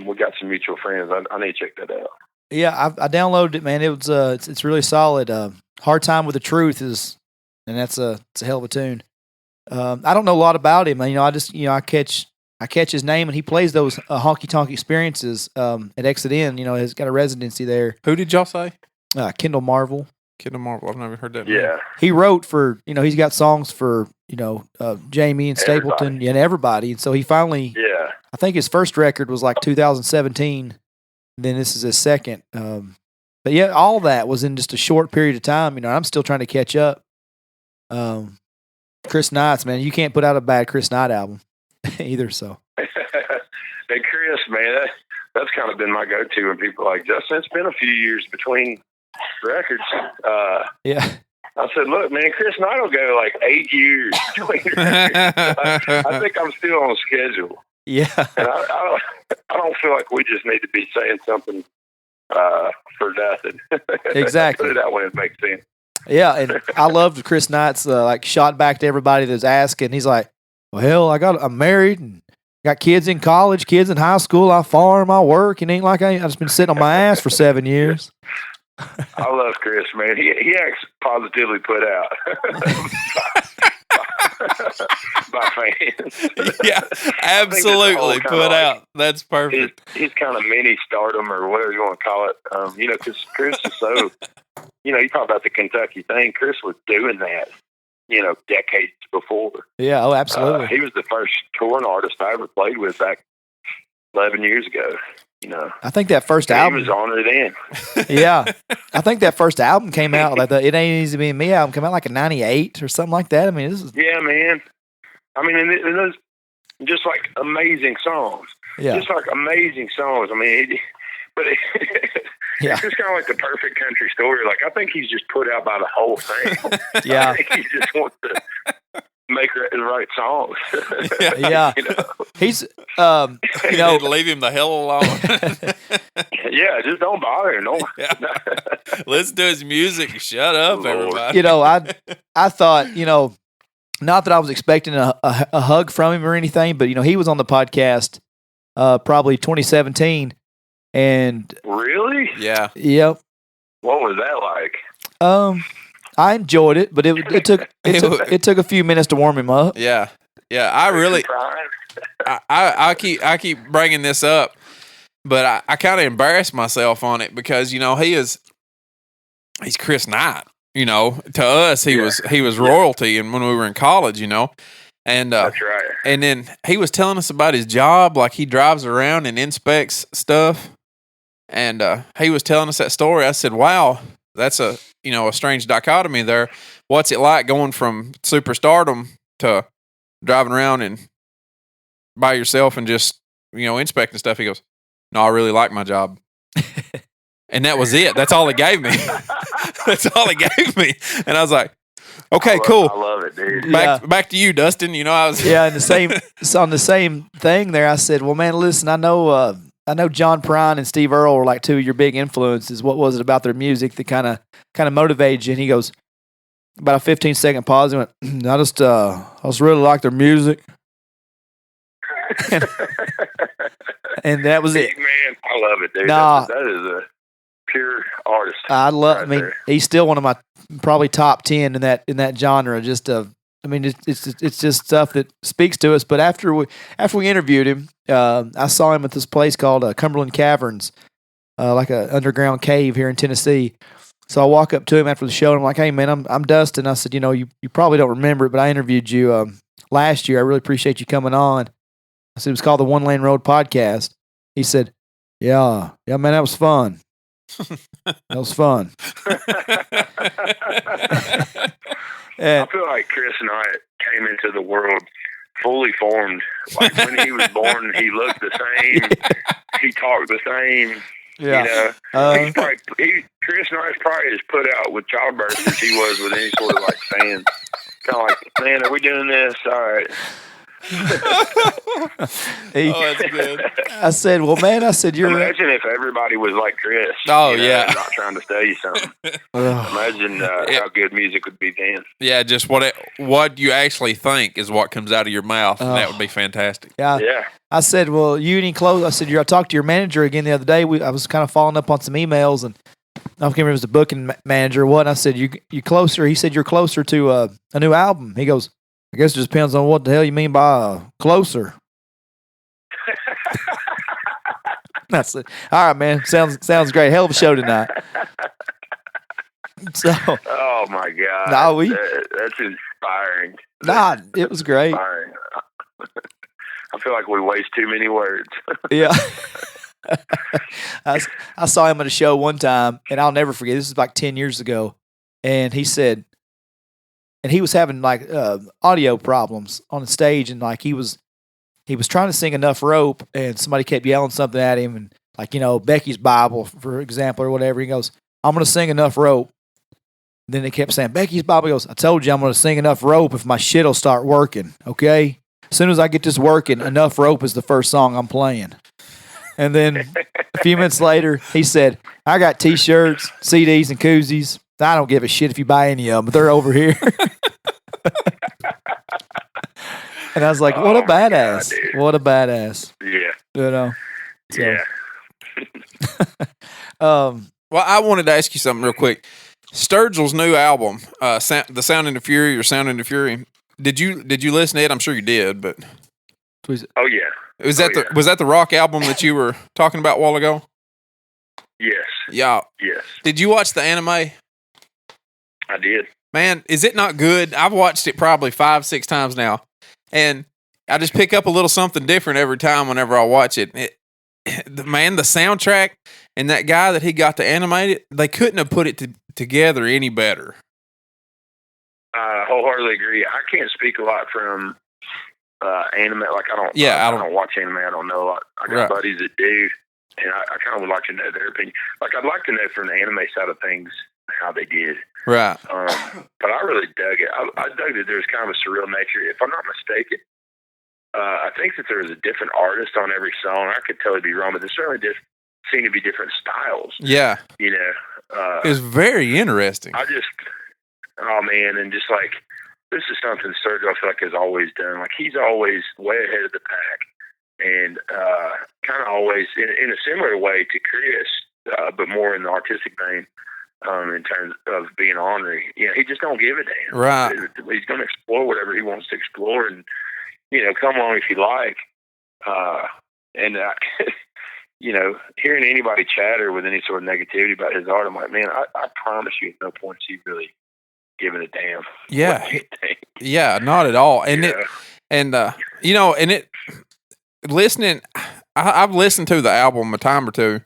we got some mutual friends. I need to check that out. Yeah, I downloaded it, man. It was it's really solid. Hard Time with the Truth it's a hell of a tune. I don't know a lot about him. I catch his name, and he plays those honky tonk experiences at Exit Inn. He's got a residency there. Who did y'all say? Kendall Marvel. Kendall Marvel. I've never heard that. Yeah. Name. He wrote for he's got songs for Jamie and Stapleton and everybody, and so he finally. Yeah. I think his first record was like 2017. Then this is his second. But yeah, all that was in just a short period of time. I'm still trying to catch up. Chris Knight's, man, you can't put out a bad Chris Knight album either. So. Hey, Chris, man, that's kind of been my go-to when people are like, Justin, it's been a few years between records. Yeah. I said, look, man, Chris Knight will go like 8 years between records. I think I'm still on schedule. Yeah. And I don't feel like we just need to be saying something for nothing. Exactly. Put it that way, it makes sense. Yeah, and I loved Chris Knight's shot back to everybody that was asking. He's like, well, hell, I'm married and got kids in college, kids in high school. I farm, I work. It ain't like I've just been sitting on my ass for 7 years. I love Chris, man. He acts positively put out by fans. Yeah, absolutely put out. That's perfect. He's kind of mini stardom or whatever you want to call it. Because Chris is so, you talk about the Kentucky thing. Chris was doing that, decades before. Yeah, oh, absolutely. He was the first touring artist I ever played with back 11 years ago. I think that first album. He was on it then. Yeah. I think that first album came out, like the It Ain't Easy Being Me album came out like in 98 or something like that. I mean, this is. Yeah, man. I mean, and those just like amazing songs. Yeah. Just like amazing songs. I mean, yeah. It's just kind of like the perfect country story. Like, I think he's just put out by the whole thing. Yeah. I think he just wants to make the right songs. Yeah. He's, You need to leave him the hell alone. Yeah, just don't bother him. No. Yeah. Listen to his music. Shut up, Lord. everybody. I thought, not that I was expecting a hug from him or anything, but, he was on the podcast probably 2017. And Really? Yeah. Yep. What was that like? I enjoyed it, but it took a few minutes to warm him up. Yeah. Yeah. I really, I keep bringing this up, but I kind of embarrassed myself on it because, he's Chris Knight, to us, he was royalty. And when we were in college, and, That's right. And then he was telling us about his job. Like he drives around and inspects stuff. And, he was telling us that story. I said, wow, that's a strange dichotomy there. What's it like going from superstardom to driving around and by yourself and just, inspecting stuff? He goes, no, I really like my job. And that was it. That's all he gave me. That's all he gave me. And I was like, okay, cool. I love it, dude. Back to you, Dustin. I was and on the same thing there. I said, well, man, listen, I know John Prine and Steve Earle were like two of your big influences. What was it about their music that kind of motivated you? And he goes, about a 15-second pause. He went, I just really like their music. And that was it. Man, I love it, dude. Nah. That is a pure artist. He's still one of my probably top 10 in that genre. It's just stuff that speaks to us. But after we interviewed him, I saw him at this place called Cumberland Caverns, like a underground cave here in Tennessee. So I walk up to him after the show and I'm like, "Hey man, I'm Dustin." I said, "You probably don't remember it, but I interviewed you last year. I really appreciate you coming on." I said it was called the One Lane Road Podcast. He said, "Yeah, man, that was fun. That was fun." I feel like Chris Knight came into the world fully formed. Like when he was born, he looked the same. He talked the same. Yeah. Chris Knight's probably as put out with childbirth as he was with any sort of like fans. Kind of like, man, are we doing this? All right. That's good. I said, well, man, you're. Imagine if everybody was like Chris. Yeah. Not trying to tell you something. Imagine how good music would be then. Yeah, just what you actually think is what comes out of your mouth, and that would be fantastic. Yeah. I said, well, you any close? I said, I talked to your manager again the other day. I was kind of following up on some emails, and I can't remember if it was the booking manager or what. And I said, you closer? He said, you're closer to a new album. He goes, I guess it just depends on what the hell you mean by closer. That's it. All right, man. Sounds great. Hell of a show tonight. So. Oh my God. That's inspiring. It was great. Inspiring. I feel like we waste too many words. Yeah. I saw him at a show one time, and I'll never forget. This is like 10 years ago. And he said, and he was having like audio problems on the stage, and like he was trying to sing enough rope, and somebody kept yelling something at him, and like, Becky's Bible, for example, or whatever. He goes, I'm going to sing enough rope. Then they kept saying, Becky's Bible. He goes, I told you I'm going to sing enough rope if my shit'll start working, okay? As soon as I get this working, enough rope is the first song I'm playing. And then a few minutes later, he said, I got T-shirts, CDs, and koozies. I don't give a shit if you buy any of them, but they're over here. And I was like, what a badass. God, what a badass. Yeah. So, Yeah. Well, I wanted to ask you something real quick. Sturgill's new album, The Sound and the Fury, or Sound and the Fury. Did you listen to it? I'm sure you did, but Oh, yeah. was that the rock album that you were talking about a while ago? Yes. Yeah. Yes. Did you watch the anime? I did. Man, is it not good? I've watched it probably 5-6 times now, and I just pick up a little something different every time whenever I watch it. The soundtrack and that guy that he got to animate it, they couldn't have put it together any better. I wholeheartedly agree. I can't speak a lot from anime. Like I don't watch anime. I don't know a lot. I got buddies that do, and I kind of would like to know their opinion. Like I'd like to know from the anime side of things how they did. Right. But I really dug it. I dug that there's kind of a surreal nature. If I'm not mistaken, I think that there was a different artist on every song. I could totally be wrong, but there certainly seem to be different styles. Yeah. You know. It was very interesting. Oh man, and just like this is something Sturgill, I feel like, has always done. Like he's always way ahead of the pack, and kind of always in a similar way to Chris, but more in the artistic vein. In terms of being ornery, he just don't give a damn. Right. He's going to explore whatever he wants to explore, and come along if you like. And hearing anybody chatter with any sort of negativity about his art, I'm like, man, I promise you, at no point is he really giving a damn. Yeah. Yeah, not at all. And listening, I've listened to the album a time or two.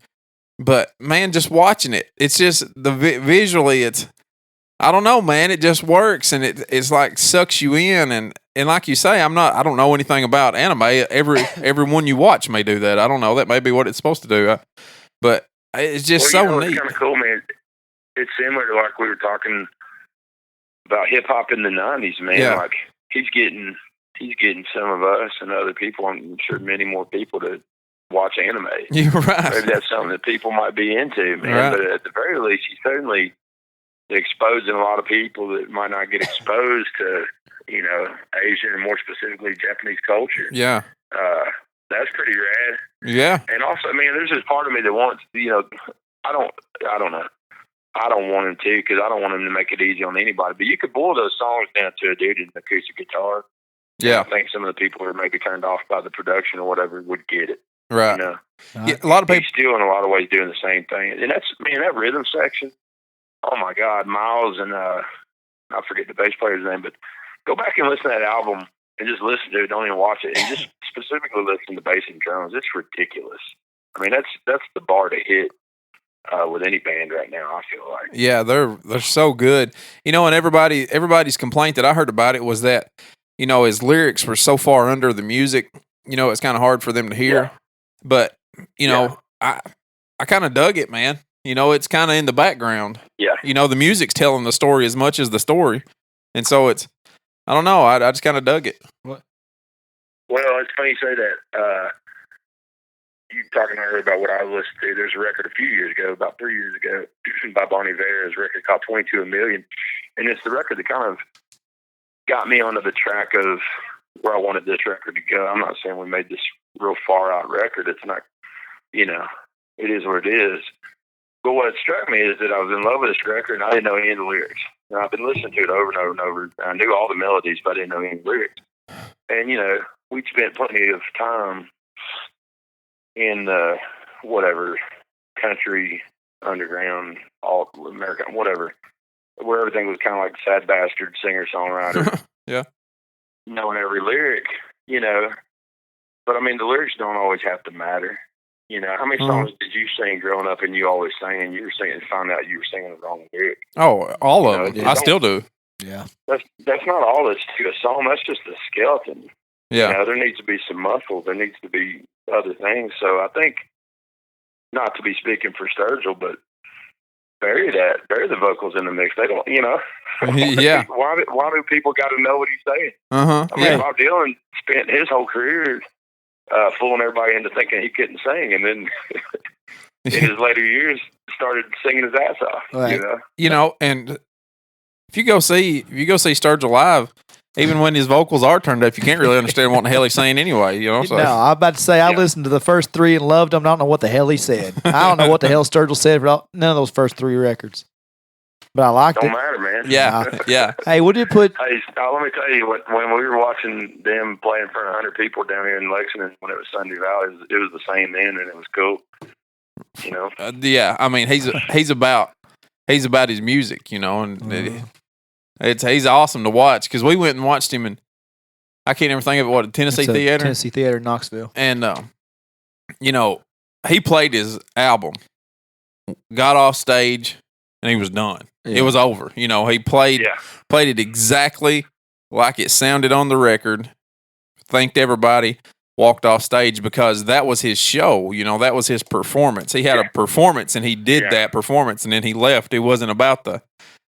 But man, just watching it, it's just visually, I don't know, man. It just works, and it's like sucks you in, and like you say, I don't know anything about anime. Everyone you watch may do that. I don't know. That may be what it's supposed to do, but it's just so neat. It's kind of cool, man. It's similar to like we were talking about hip hop in the '90s, man. Yeah. Like he's getting some of us and other people, I'm sure many more people, to watch anime. You're right. Maybe that's something that people might be into, man. Right. But at the very least, he's certainly exposing a lot of people that might not get exposed to, Asian and more specifically Japanese culture. Yeah. That's pretty rad. Yeah. And also, man, there's this part of me that wants, I don't know. I don't want him to, because I don't want him to make it easy on anybody. But you could boil those songs down to a dude in an acoustic guitar. Yeah. I think some of the people who are maybe turned off by the production or whatever would get it. Right. Yeah, a lot of people he's still in a lot of ways doing the same thing. And that rhythm section, oh my God, Miles and I forget the bass player's name, but go back and listen to that album and just listen to it. Don't even watch it. And just specifically listen to bass and drums. It's ridiculous. I mean, that's the bar to hit with any band right now, I feel like. Yeah, they're so good. And everybody's complaint that I heard about it was that, his lyrics were so far under the music, it's kind of hard for them to hear. Yeah. But, I kind of dug it, man. It's kind of in the background. Yeah. The music's telling the story as much as the story. And so I don't know, I just kind of dug it. What? Well, it's funny you say that. You talking earlier about what I listened to. There's a record a few years ago, about 3 years ago, by Bonnie Iver's record called 22 a Million. And it's the record that kind of got me onto the track of where I wanted this record to go. I'm not saying we made this real far out record. It's not, it is what it is. But what struck me is that I was in love with this record and I didn't know any of the lyrics. And I've been listening to it over and over and over. I knew all the melodies, but I didn't know any of the lyrics. And, we spent plenty of time in the whatever country, underground, all American, whatever, where everything was kind of like Sad Bastard, singer-songwriter. Yeah. Knowing every lyric, but I mean, the lyrics don't always have to matter. You know, how many songs did you sing growing up and you always sang and you were singing, found out you were singing the wrong lyric? Oh, all You of know, them. I still do. Yeah. That's not all that's to a song. That's just a skeleton. Yeah. You know, there needs to be some muscle. There needs to be other things. So I think, not to be speaking for Sturgill, but bury the vocals in the mix. They don't, you know. Yeah. Why do people got to know what he's saying? Uh-huh. I mean, Yeah. Bob Dylan spent his whole career fooling everybody into thinking he couldn't sing, and then in his later years started singing his ass off. Right. You know, And if you go see Sturgill live, even when his vocals are turned up, you can't really understand what the hell he's saying anyway. You know, so No, I'm about to say I listened to the first three and loved them. I don't know what the hell he said. I don't know what the hell Sturgill said for none of those first three records. But I liked don't it. matter, man. yeah. Hey, what did it put? Hey, let me tell you, when we were watching them play in front of 100 people down here in Lexington when it was Sunday Valley, it was the same then, and it was cool. You know. Yeah. I mean, he's about his music, you know, and he's awesome to watch because we went and watched him, and I can't even think of what, Tennessee Theater. Tennessee Theater in Knoxville. And you know, he played his album, got off stage, and he was done. Yeah. It was over. You know, he played it exactly like it sounded on the record. Thanked everybody, walked off stage because that was his show. You know, that was his performance. He had a performance, and he did that performance, and then he left. It wasn't about the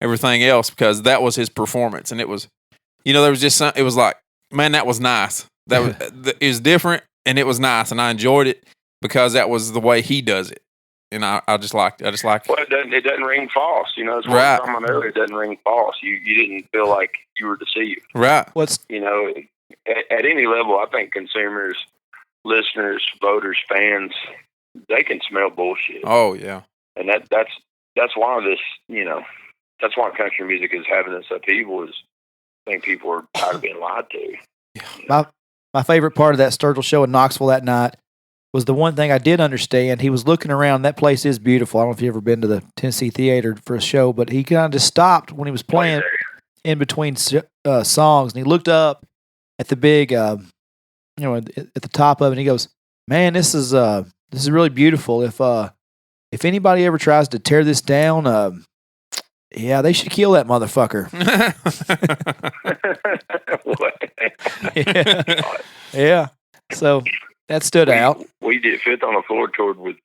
everything else because that was his performance, and it was, you know, there was just it was like, man, that was nice. That was it was different, and it was nice, and I enjoyed it because that was the way he does it. And I just like it. Well, it doesn't ring false, you know. It's what I was talking about earlier. It doesn't ring false. You didn't feel like you were deceived, right? You know, at any level, I think consumers, listeners, voters, fans, they can smell bullshit. Oh yeah, and that's why this, you know, that's why country music is having this upheaval. Is I think people are tired of being lied to. Yeah. My favorite part of that Sturgill show in Knoxville that night was the one thing I did understand. He was looking around. That place is beautiful. I don't know if you've ever been to the Tennessee Theater for a show, but he kind of just stopped when he was playing in between songs, and he looked up at the big, you know, at the top of it, and he goes, "Man, this is really beautiful. If anybody ever tries to tear this down, yeah, they should kill that motherfucker." Yeah. So that stood out. We did Fifth on the Floor toured with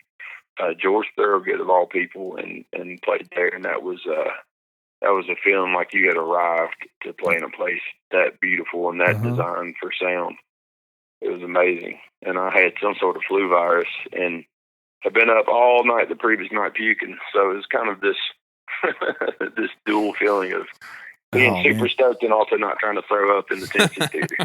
George Thorogood of all people, and played there, and that was a feeling like you had arrived to play in a place that beautiful and that designed for sound. It was amazing, and I had some sort of flu virus and had been up all night the previous night puking, so it was kind of this this dual feeling of being super stoked and also not trying to throw up in the Tennessee Theater.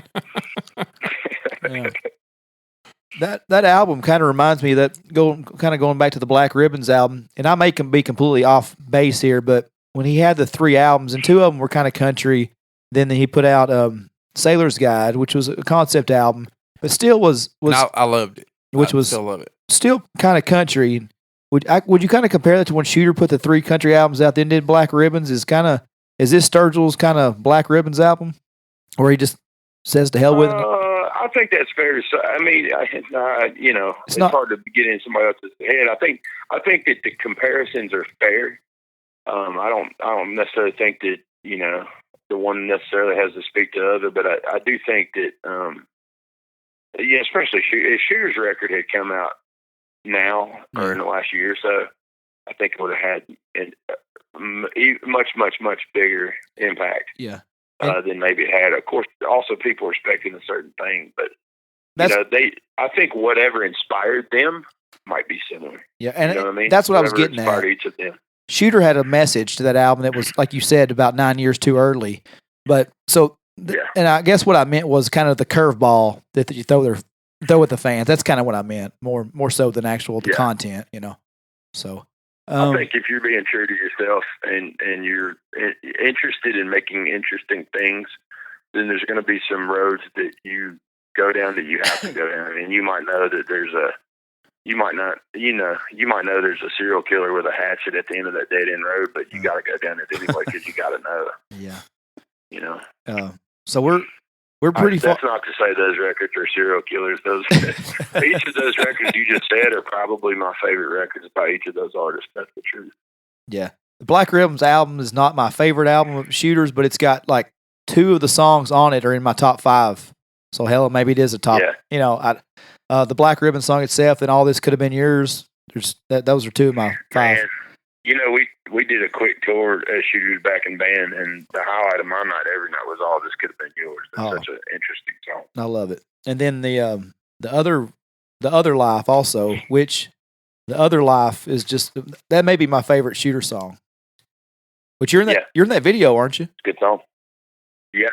That album kind of reminds me of that going back to the Black Ribbons album, and I may be completely off base here, but when he had the three albums, and two of them were kind of country, then he put out Sailor's Guide, which was a concept album, but still was I loved it. Which I was still love it. Still kind of country. Would you kind of compare that to when Shooter put the three country albums out, then did Black Ribbons? Is this Sturgill's kind of Black Ribbons album, or he just says to hell with it? I think that's fair to say. I mean, you know, it's hard to get in somebody else's head. I think that the comparisons are fair. I don't necessarily think that, you know, the one necessarily has to speak to the other, but I do think that, yeah, especially if Shooter's record had come out now or in the last year or so, I think it would have had a much bigger impact. Yeah. Than maybe it had. Of course, also people are expecting a certain thing, but you know, I think whatever inspired them might be similar. Yeah, and you know what I mean? That's what whatever I was getting at. Each of them. Shooter had a message to that album that was, like you said, about 9 years too early. But so, and I guess what I meant was kind of the curveball that you throw at the fans. That's kind of what I meant, more so than the content, you know. So. I think if you're being true to yourself and you're interested in making interesting things, then there's going to be some roads that you go down that you have to go down, and you might know that you might know there's a serial killer with a hatchet at the end of that dead end road, but you got to go down it anyway because you got to know. Yeah. You know. So We're pretty far. That's not to say those records are serial killers. Those each of those records you just said are probably my favorite records by each of those artists. That's the truth. Yeah. The Black Ribbons album is not my favorite album of Shooters, but it's got like 2 of the songs on it are in my top 5. So hell, maybe it is a top. Yeah. You know, the Black Ribbon song itself and All This Could Have Been Yours. Those are 2 of my 5. Man, you know, we did a quick tour as Shooters back in band, and the highlight of my night every night was All This Could Have Been Yours. That's such an interesting song. I love it. And then the other life also, which the other life is just that may be my favorite Shooter song. But you're in that video, aren't you? It's a good song. Yeah,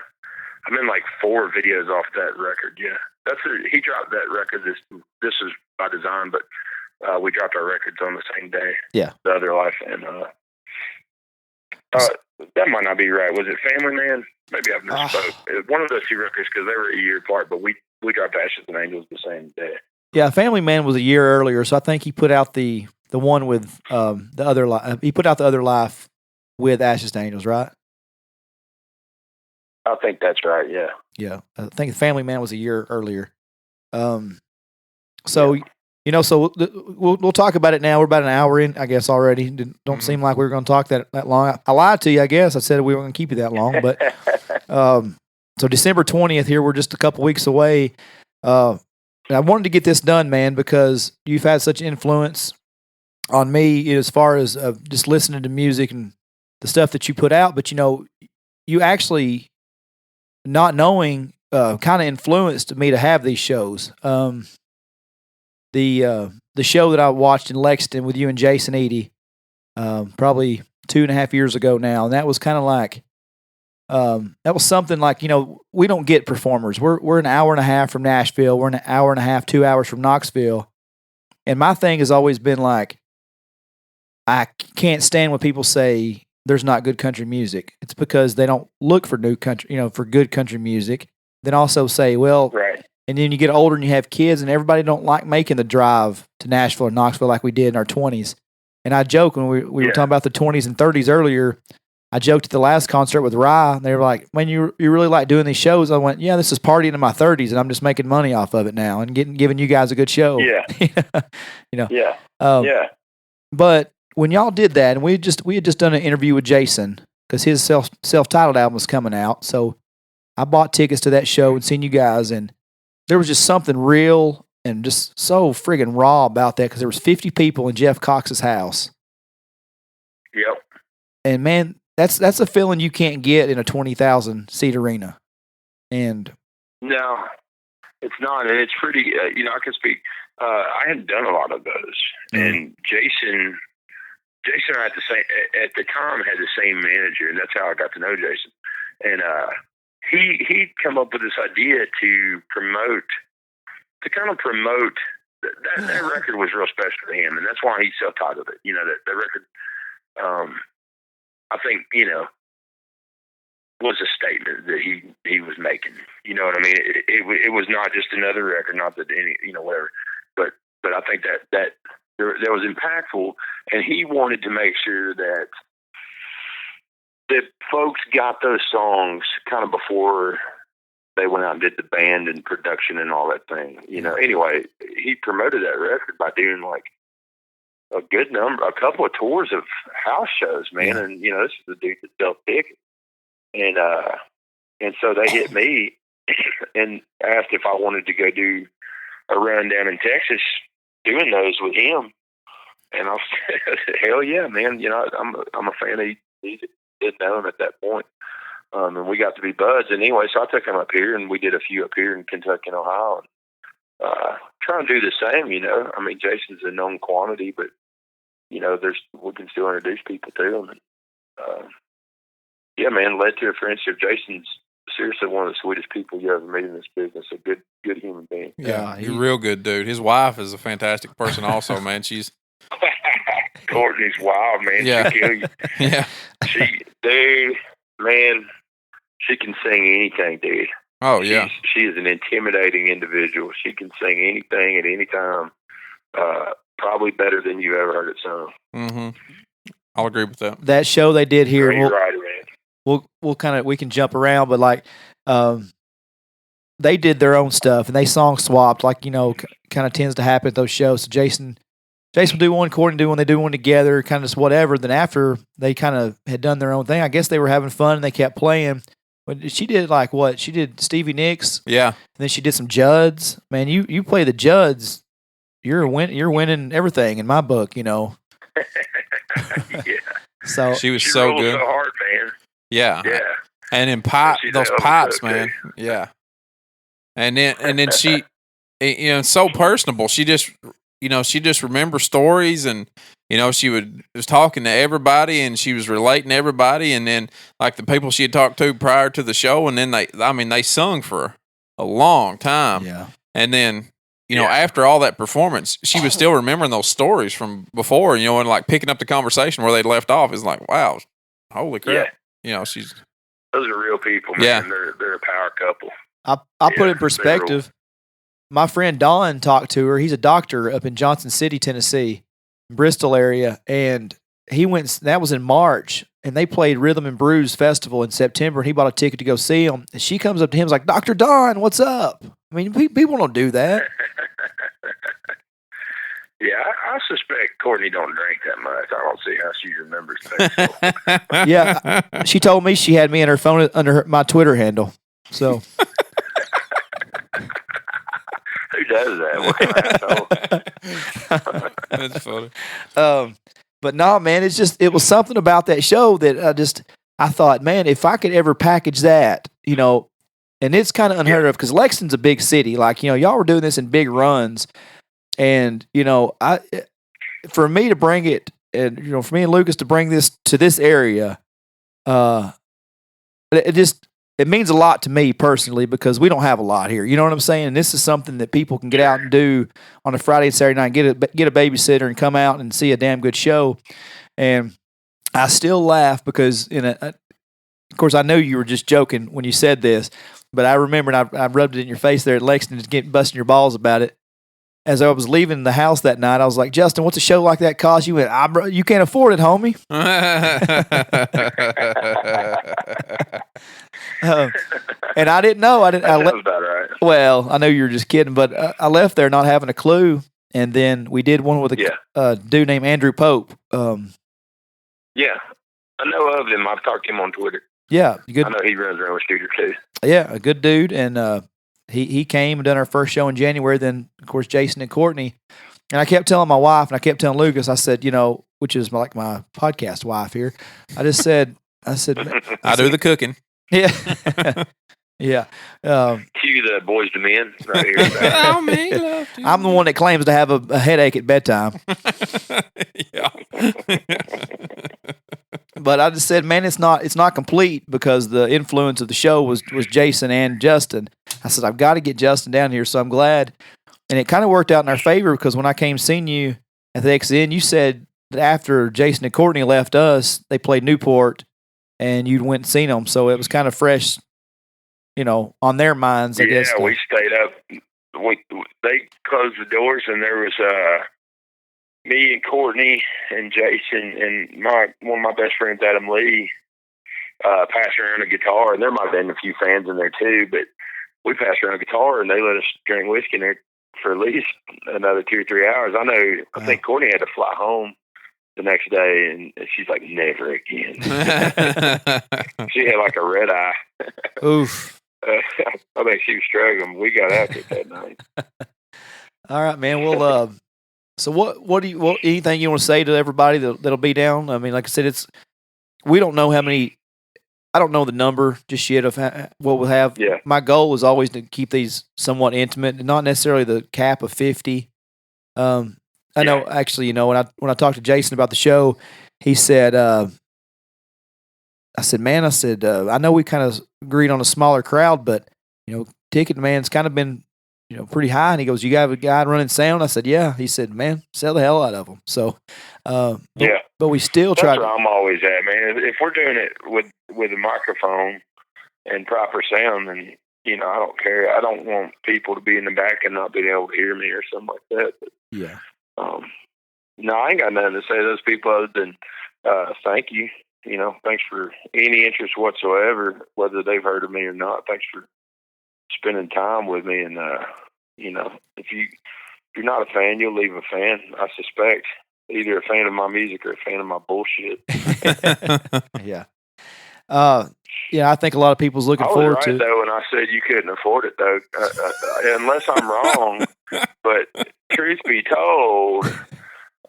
I'm in like 4 videos off that record. Yeah, he dropped that record. This is by design, but we dropped our records on the same day. Yeah, The Other Life and that might not be right. Was it Family Man? Maybe I've misspoke. One of those 2 records because they were a year apart, but we dropped Ashes and Angels the same day. Yeah, Family Man was a year earlier, so I think he put out the one with the other life. He put out The Other Life with Ashes to Angels, right? I think that's right. Yeah. Yeah, I think Family Man was a year earlier. So we'll talk about it now. We're about an hour in, I guess, already. Don't seem like we were going to talk that long. I lied to you, I guess. I said we weren't going to keep you that long, but so December 20th here, we're just a couple weeks away. And I wanted to get this done, man, because you've had such influence on me as far as just listening to music and the stuff that you put out. But you actually, not knowing, kind of influenced me to have these shows. The show that I watched in Lexington with you and Jason Eady, probably 2.5 years ago now, and that was kind of like, that was something like, we don't get performers. We're an hour and a half from Nashville. We're an hour and a half, 2 hours from Knoxville, and my thing has always been like, I can't stand when people say there's not good country music. It's because they don't look for new country, for good country music. Then also say, well, right. And then you get older and you have kids, and everybody don't like making the drive to Nashville or Knoxville like we did in our 20s. And I joke when we were talking about the 20s and 30s earlier. I joked at the last concert with Rye, and they were like, "Man, you really like doing these shows?" I went, "Yeah, this is partying in my 30s, and I'm just making money off of it now and giving you guys a good show." Yeah, Yeah. Yeah. But when y'all did that, and we had just done an interview with Jason because his self-titled album was coming out, so I bought tickets to that show and seen you guys, and there was just something real and just so friggin' raw about that because there was 50 people in Jeff Cox's house. Yep. And man, that's a feeling you can't get in a 20,000 seat arena. And no, it's not, and it's pretty. I can speak. I hadn't done a lot of those, and Jason and I at the time had the same manager, and that's how I got to know Jason. And he'd come up with this idea to kind of promote that record was real special to him, and that's why he self-titled it. That record, I think, was a statement that he was making. You know what I mean? It was not just another record, not that any, whatever, but I think that was impactful, and he wanted to make sure that folks got those songs kind of before they went out and did the band and production and all that thing. Anyway, he promoted that record by doing like a couple of tours of house shows, man. Yeah. And, this is the dude that sells tickets. And so they hit me and asked if I wanted to go do a run down in Texas doing those with him. And I said, hell yeah, man. I'm a fan of he didn't know him at that point. And we got to be buds. And anyway, so I took him up here, and we did a few up here in Kentucky and Ohio. And, try and do the same, I mean, Jason's a known quantity, but, we can still introduce people to him. And, yeah, man, led to a friendship. Jason's seriously one of the sweetest people you ever meet in this business. A good human being. Yeah, he's a real good dude. His wife is a fantastic person also, man. She's Courtney's wild, man. Yeah. She'll kill you. Yeah. She can sing anything, dude. Oh, yeah. She is an intimidating individual. She can sing anything at any time. Probably better than you ever heard it sung. Mm-hmm. I'll agree with that. that show they did here, Great writer, man. we can jump around, but like, they did their own stuff and they song swapped, like, kind of tends to happen at those shows. So Jason will do one, Courtney do one, they do one together, kind of just whatever. Then after they kind of had done their own thing, I guess they were having fun and they kept playing. But she did like what? She did Stevie Nicks. Yeah. And then she did some Judds. Man, you play the Judds, you're winning everything in my book, Yeah. So She was She so rolls good. so hard, man. Yeah. Yeah. And in She's those a hell of a pipes, cook, man. too. Yeah. And then she, so personable. She just, she just remembers stories, and she was talking to everybody, and she was relating to everybody, and then like the people she had talked to prior to the show, and then they sung for a long time. yeah. And then after all that performance, she was still remembering those stories from before, and like picking up the conversation where they'd left off. It's like, wow, holy crap. She's. Those are real people, man. Yeah. They're a power couple. I'll put it in they're perspective. My friend Don talked to her. He's a doctor up in Johnson City, Tennessee, Bristol area, and he went. That was in March, and they played Rhythm and Brews Festival in September. And he bought a ticket to go see them. And she comes up to him, and is like, "Dr. Don, what's up?" I mean, people don't do that. Yeah, I suspect Courtney don't drink that much. I don't see how she remembers things. Yeah, she told me she had me in her phone under my Twitter handle. So Who does that? What an asshole. That's funny. But no, man, it was something about that show that I thought, man, if I could ever package that, and it's kind of unheard of because Lexington's a big city. Like, y'all were doing this in big runs, and for me to bring it, and for me and Lucas to bring this to this area, it means a lot to me personally because we don't have a lot here. You know what I'm saying? And this is something that people can get out and do on a Friday and Saturday night, get a babysitter and come out and see a damn good show. And I still laugh because, of course, I know you were just joking when you said this, but I remember, and I rubbed it in your face there at Lexington, busting your balls about it. As I was leaving the house that night, I was like, Justin, what's a show like that cost? You went, you can't afford it, homie. And I didn't know. That sounds about right. Well, I know you were just kidding, but I left there not having a clue. And then we did one with a dude named Andrew Pope. Yeah, I know of him. I've talked to him on Twitter. Yeah, good. I know he runs around with Shooter too. Yeah, a good dude, and he came and done our first show in January. Then, of course, Jason and Courtney. And I kept telling my wife, and I kept telling Lucas, I said, which is like my podcast wife here. I said, I do the cooking. Yeah. Yeah. Cue the boys to men right here. Oh, me, love to. I'm the one that claims to have a headache at bedtime. Yeah. But I just said, man, it's not complete because the influence of the show was Jason and Justin. I said, I've got to get Justin down here, so I'm glad. And it kind of worked out in our favor because when I came seeing you at the XN, you said that after Jason and Courtney left us, they played Newport, and you went and seen them. So it was kind of fresh, on their minds, I guess. Yeah, we stayed up. They closed the doors, and there was me and Courtney and Jason and one of my best friends, Adam Lee, passed around a guitar. And there might have been a few fans in there too, but we passed around a guitar, and they let us drink whiskey in there for at least another 2 or 3 hours. I think Courtney had to fly home the next day, and she's like, never again. She had like a red eye. Oof. I think she was struggling. We got after it that night. All right, man. Well, so what anything you want to say to everybody that'll be down? I mean, like I said, we don't know how many. I don't know the number just yet of what we'll have. Yeah. My goal is always to keep these somewhat intimate, and not necessarily the cap of 50. I know, actually, when I talked to Jason about the show, he said, I said, I know we kind of agreed on a smaller crowd, but ticket demand's kind of been pretty high. And he goes, you got a guy running sound? I said, yeah. He said, man, sell the hell out of them. So, but we still try. That's where I'm always at, man. If we're doing it with a microphone and proper sound, then I don't care. I don't want people to be in the back and not being able to hear me or something like that. But, yeah. No, I ain't got nothing to say to those people other than thank you. Thanks for any interest whatsoever, whether they've heard of me or not. Thanks for spending time with me. And if you're not a fan, you'll leave a fan. I suspect either a fan of my music or a fan of my bullshit. Yeah. I think a lot of people's looking forward to it. Though, when I said you couldn't afford it, though, unless I'm wrong. But truth be told,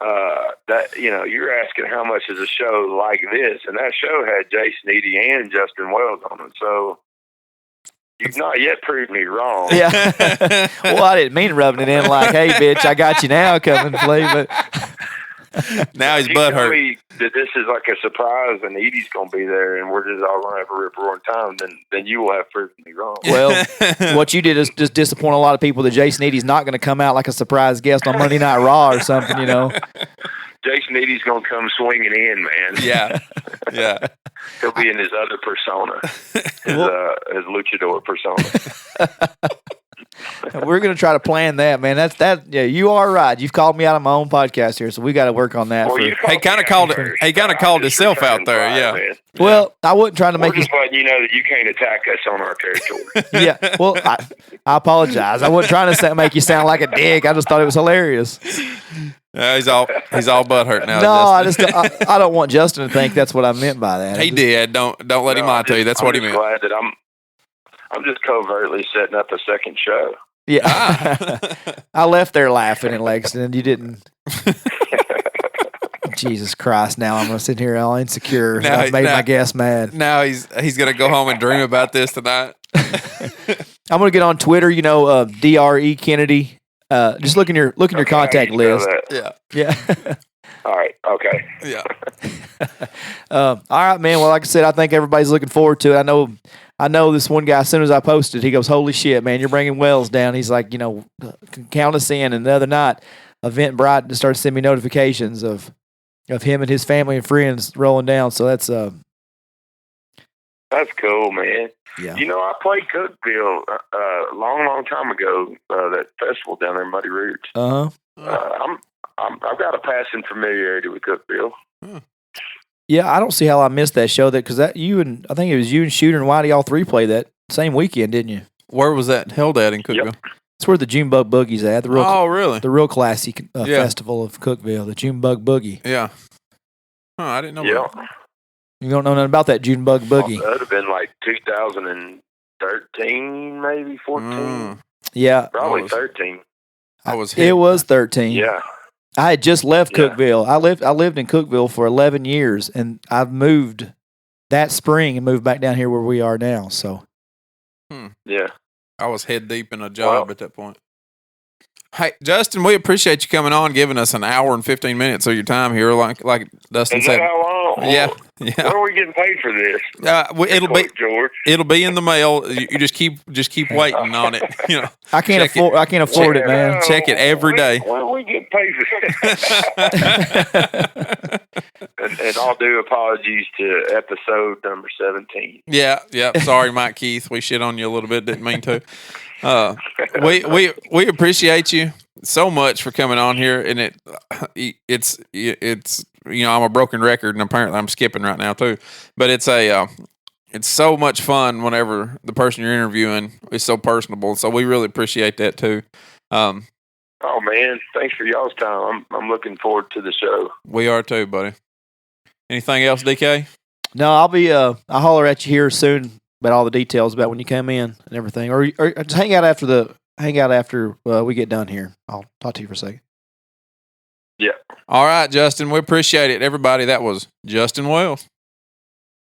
that you're asking how much is a show like this, and that show had Jason Eady and Justin Wells on it. So you've not yet proved me wrong. Yeah. Well, I didn't mean rubbing it in like, "Hey, bitch, I got you now. Come and play." But now he's you tell butthurt. me that this is like a surprise and Edie's going to be there and we're just all going to have a rip roaring time, then you will have proven me wrong. Well, what you did is just disappoint a lot of people that Jason Eady's not going to come out like a surprise guest on Monday Night Raw or something, Jason Eady's going to come swinging in, man. Yeah. Yeah. He'll be in his other persona, his luchador persona. We're going to try to plan that, man. Yeah, you are right. You've called me out on my own podcast here, so we got to work on that. Well, He kind of called it. He kind of called himself out there. Yeah. Man. Well, I wasn't trying to make We're just letting you know that you can't attack us on our territory. Yeah. Well, I apologize. I wasn't trying to make you sound like a dick. I just thought it was hilarious. He's all butthurt now. No, Justin. I don't want Justin to think that's what I meant by that. He did. Don't let him lie to you. That's what he meant. I'm glad that I'm just covertly setting up a second show. Yeah. I left there laughing in Lexington. You didn't. Jesus Christ! Now I'm gonna sit here all insecure. I've made my guest mad. Now he's gonna go home and dream about this tonight. I'm gonna get on Twitter. Dre Kennedy. Just look in your contact list. Yeah. All right. Okay. Yeah. All right, man. Well, like I said, I think everybody's looking forward to it. I know this one guy, as soon as I posted, he goes, "Holy shit, man, you're bringing Wells down." He's like, count us in. And the other night, Eventbrite started sending me notifications of him and his family and friends rolling down. So that's cool, man. Yeah. I played Cookville a long time ago. That festival down there, Muddy Roots. I've got a passing familiarity with Cookville. Yeah, I don't see how I missed that show. Because I think it was you and Shooter and Whitey, all three played that same weekend, didn't you? Where was that held at in Cookville? Yep. It's where the Junebug Boogie's at. Really? The real classy festival of Cookville, the Junebug Boogie. Yeah. Oh, I didn't know that. You don't know nothing about that Junebug Boogie. That would have been like 2013, maybe 14. Yeah. Probably 13. It was 13. Yeah. I had just left Cookville. I lived in Cookville for 11 years, and I've moved that spring and moved back down here where we are now. So, yeah, I was head deep in a job at that point. Hey, Justin, we appreciate you coming on, giving us an hour and 15 minutes of your time here, like Dustin said. Is that how long? Yeah. When are we getting paid for this? George. It'll be in the mail. You just keep waiting on it. I can't afford it, man. Check it every day. When we get paid for this? and all due apologies to episode number 17. Yeah. Sorry, Mike Keith. We shit on you a little bit. Didn't mean to. We appreciate you so much for coming on here, and it's I'm a broken record, and apparently I'm skipping right now too. But it's so much fun whenever the person you're interviewing is so personable. So we really appreciate that too. Oh man, thanks for y'all's time. I'm looking forward to the show. We are too, buddy. Anything else, DK? No, I'll holler at you here soon about all the details about when you come in and everything, or just hang out after we get done here. I'll talk to you for a second. Yeah. All right, Justin. We appreciate it, everybody. That was Justin Wells.